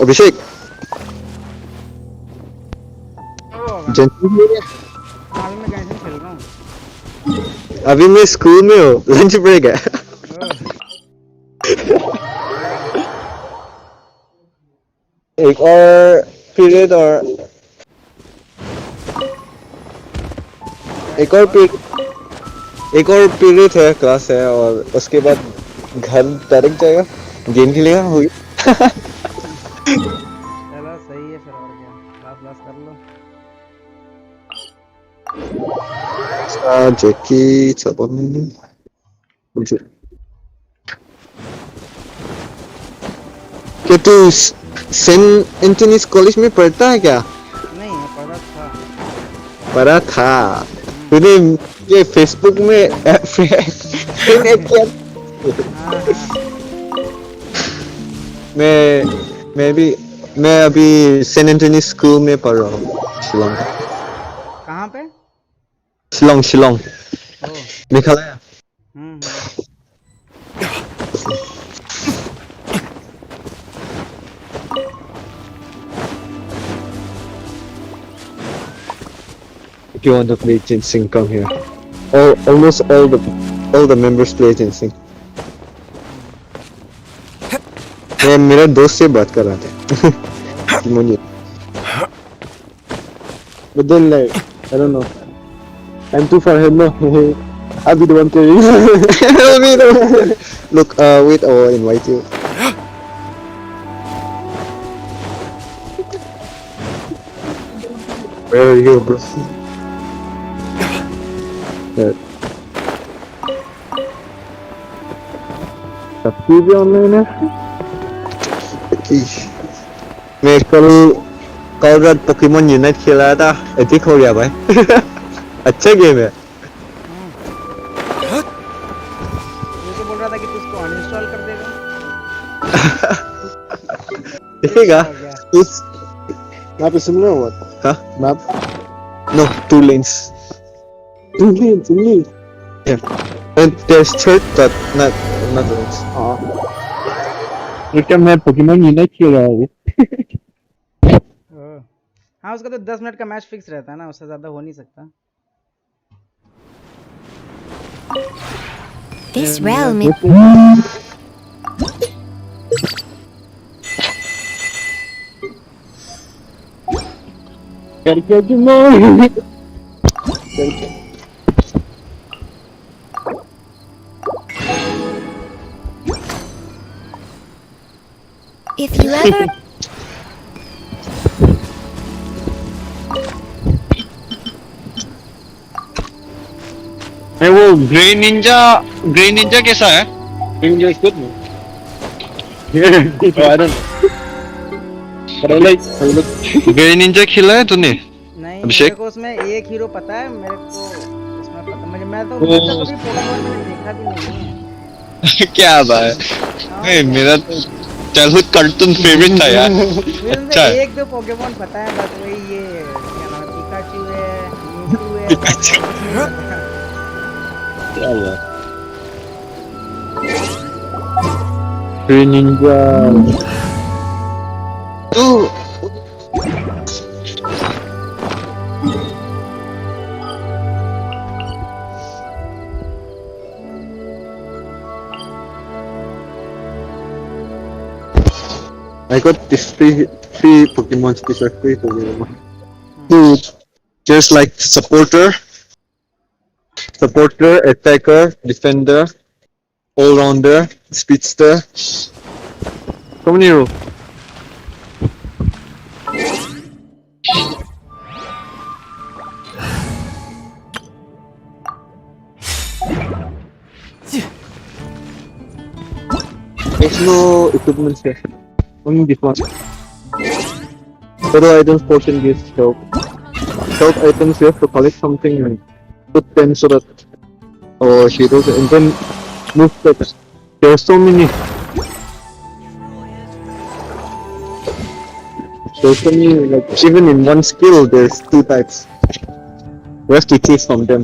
अभिषेक हाल में गैंशन खेल रहा हूँ। अभी मैं school में हूँ, lunch break है। एक और पीरियड और एक और पीरियड है, क्लास है, और उसके बाद घर डायरेक्ट जाएगा, गेम खेलेगा, होगी। चलो सही है फिर, और क्या, क्लास कर लो। जैकी सबन क्या तू सेंट एंथनीज कॉलेज में पढ़ता है क्या? नहीं, पढ़ा था। तूने ये फेसबुक में फ्रेंड ऐड किया? मैं अभी सेंट एंथनी स्कूल में पढ़ रहा हूँ, शिलोंग। कहाँ पे? Shillong Meghalaya. If you want to play Genshin, come here. Almost all the members play Genshin. मैं मेरा दोस्त से बात कर रहा था। मुझे but then like I don't know, I'm too far ahead now. I'll be the one carrying. I'll be the one. Look, wait, I'll invite you. Where are you, bro? सबकी भी ऑनलाइन है। मैं कल रात पोकेमोन यूनाइट खेला था, addict हो गया भाई। अच्छा गेम है। मुझे बोल रहा था कि तू उसको अनइंस्टॉल कर देगा। देखेगा उस मैप पे सिमिलर हुआ था। हाँ map no 2 lanes only. Yeah, and there's third but not lanes. क्या मैं पोकेमोन यूनाइट खेल रहा हूँ। हाँ, उसका तो 10 मिनट का मैच फिक्स रहता है ना, उससे ज्यादा हो नहीं सकता। This realm करके कि मैं If you ever... वो ग्रे निंजा कैसा है? Ninja is good, man. Yeah, I don't know. But I like grey Ninja खेला है तूने? नहीं, अभिषेक? मेरे को उसमें एक हीरो पता है, मेरे को उसमें पता, मैं तो कभी पोकेमॉन मैंने देखा भी नहीं है। क्या बात है? मेरा तो चाइल्डहुड कार्टून फेवरेट था यार। अच्छा है। एक दो पोकेमॉन पता है, बस वही ये क्या नाम है, पिकाचू है, म्यूटू है। पिकाचू। क्या यार? Green Ninja. Oh. I got this three Pokemon. These are free Pokemon. Dude, just like supporter, attacker, defender, all-rounder, speedster. So many rules. There's no equipment here. Only this one. Total items portion gives help. Help items you have to collect something and put them so that heroes and then move steps. There are so many. There's so many, like even in one skill there's two types. We have to choose from them.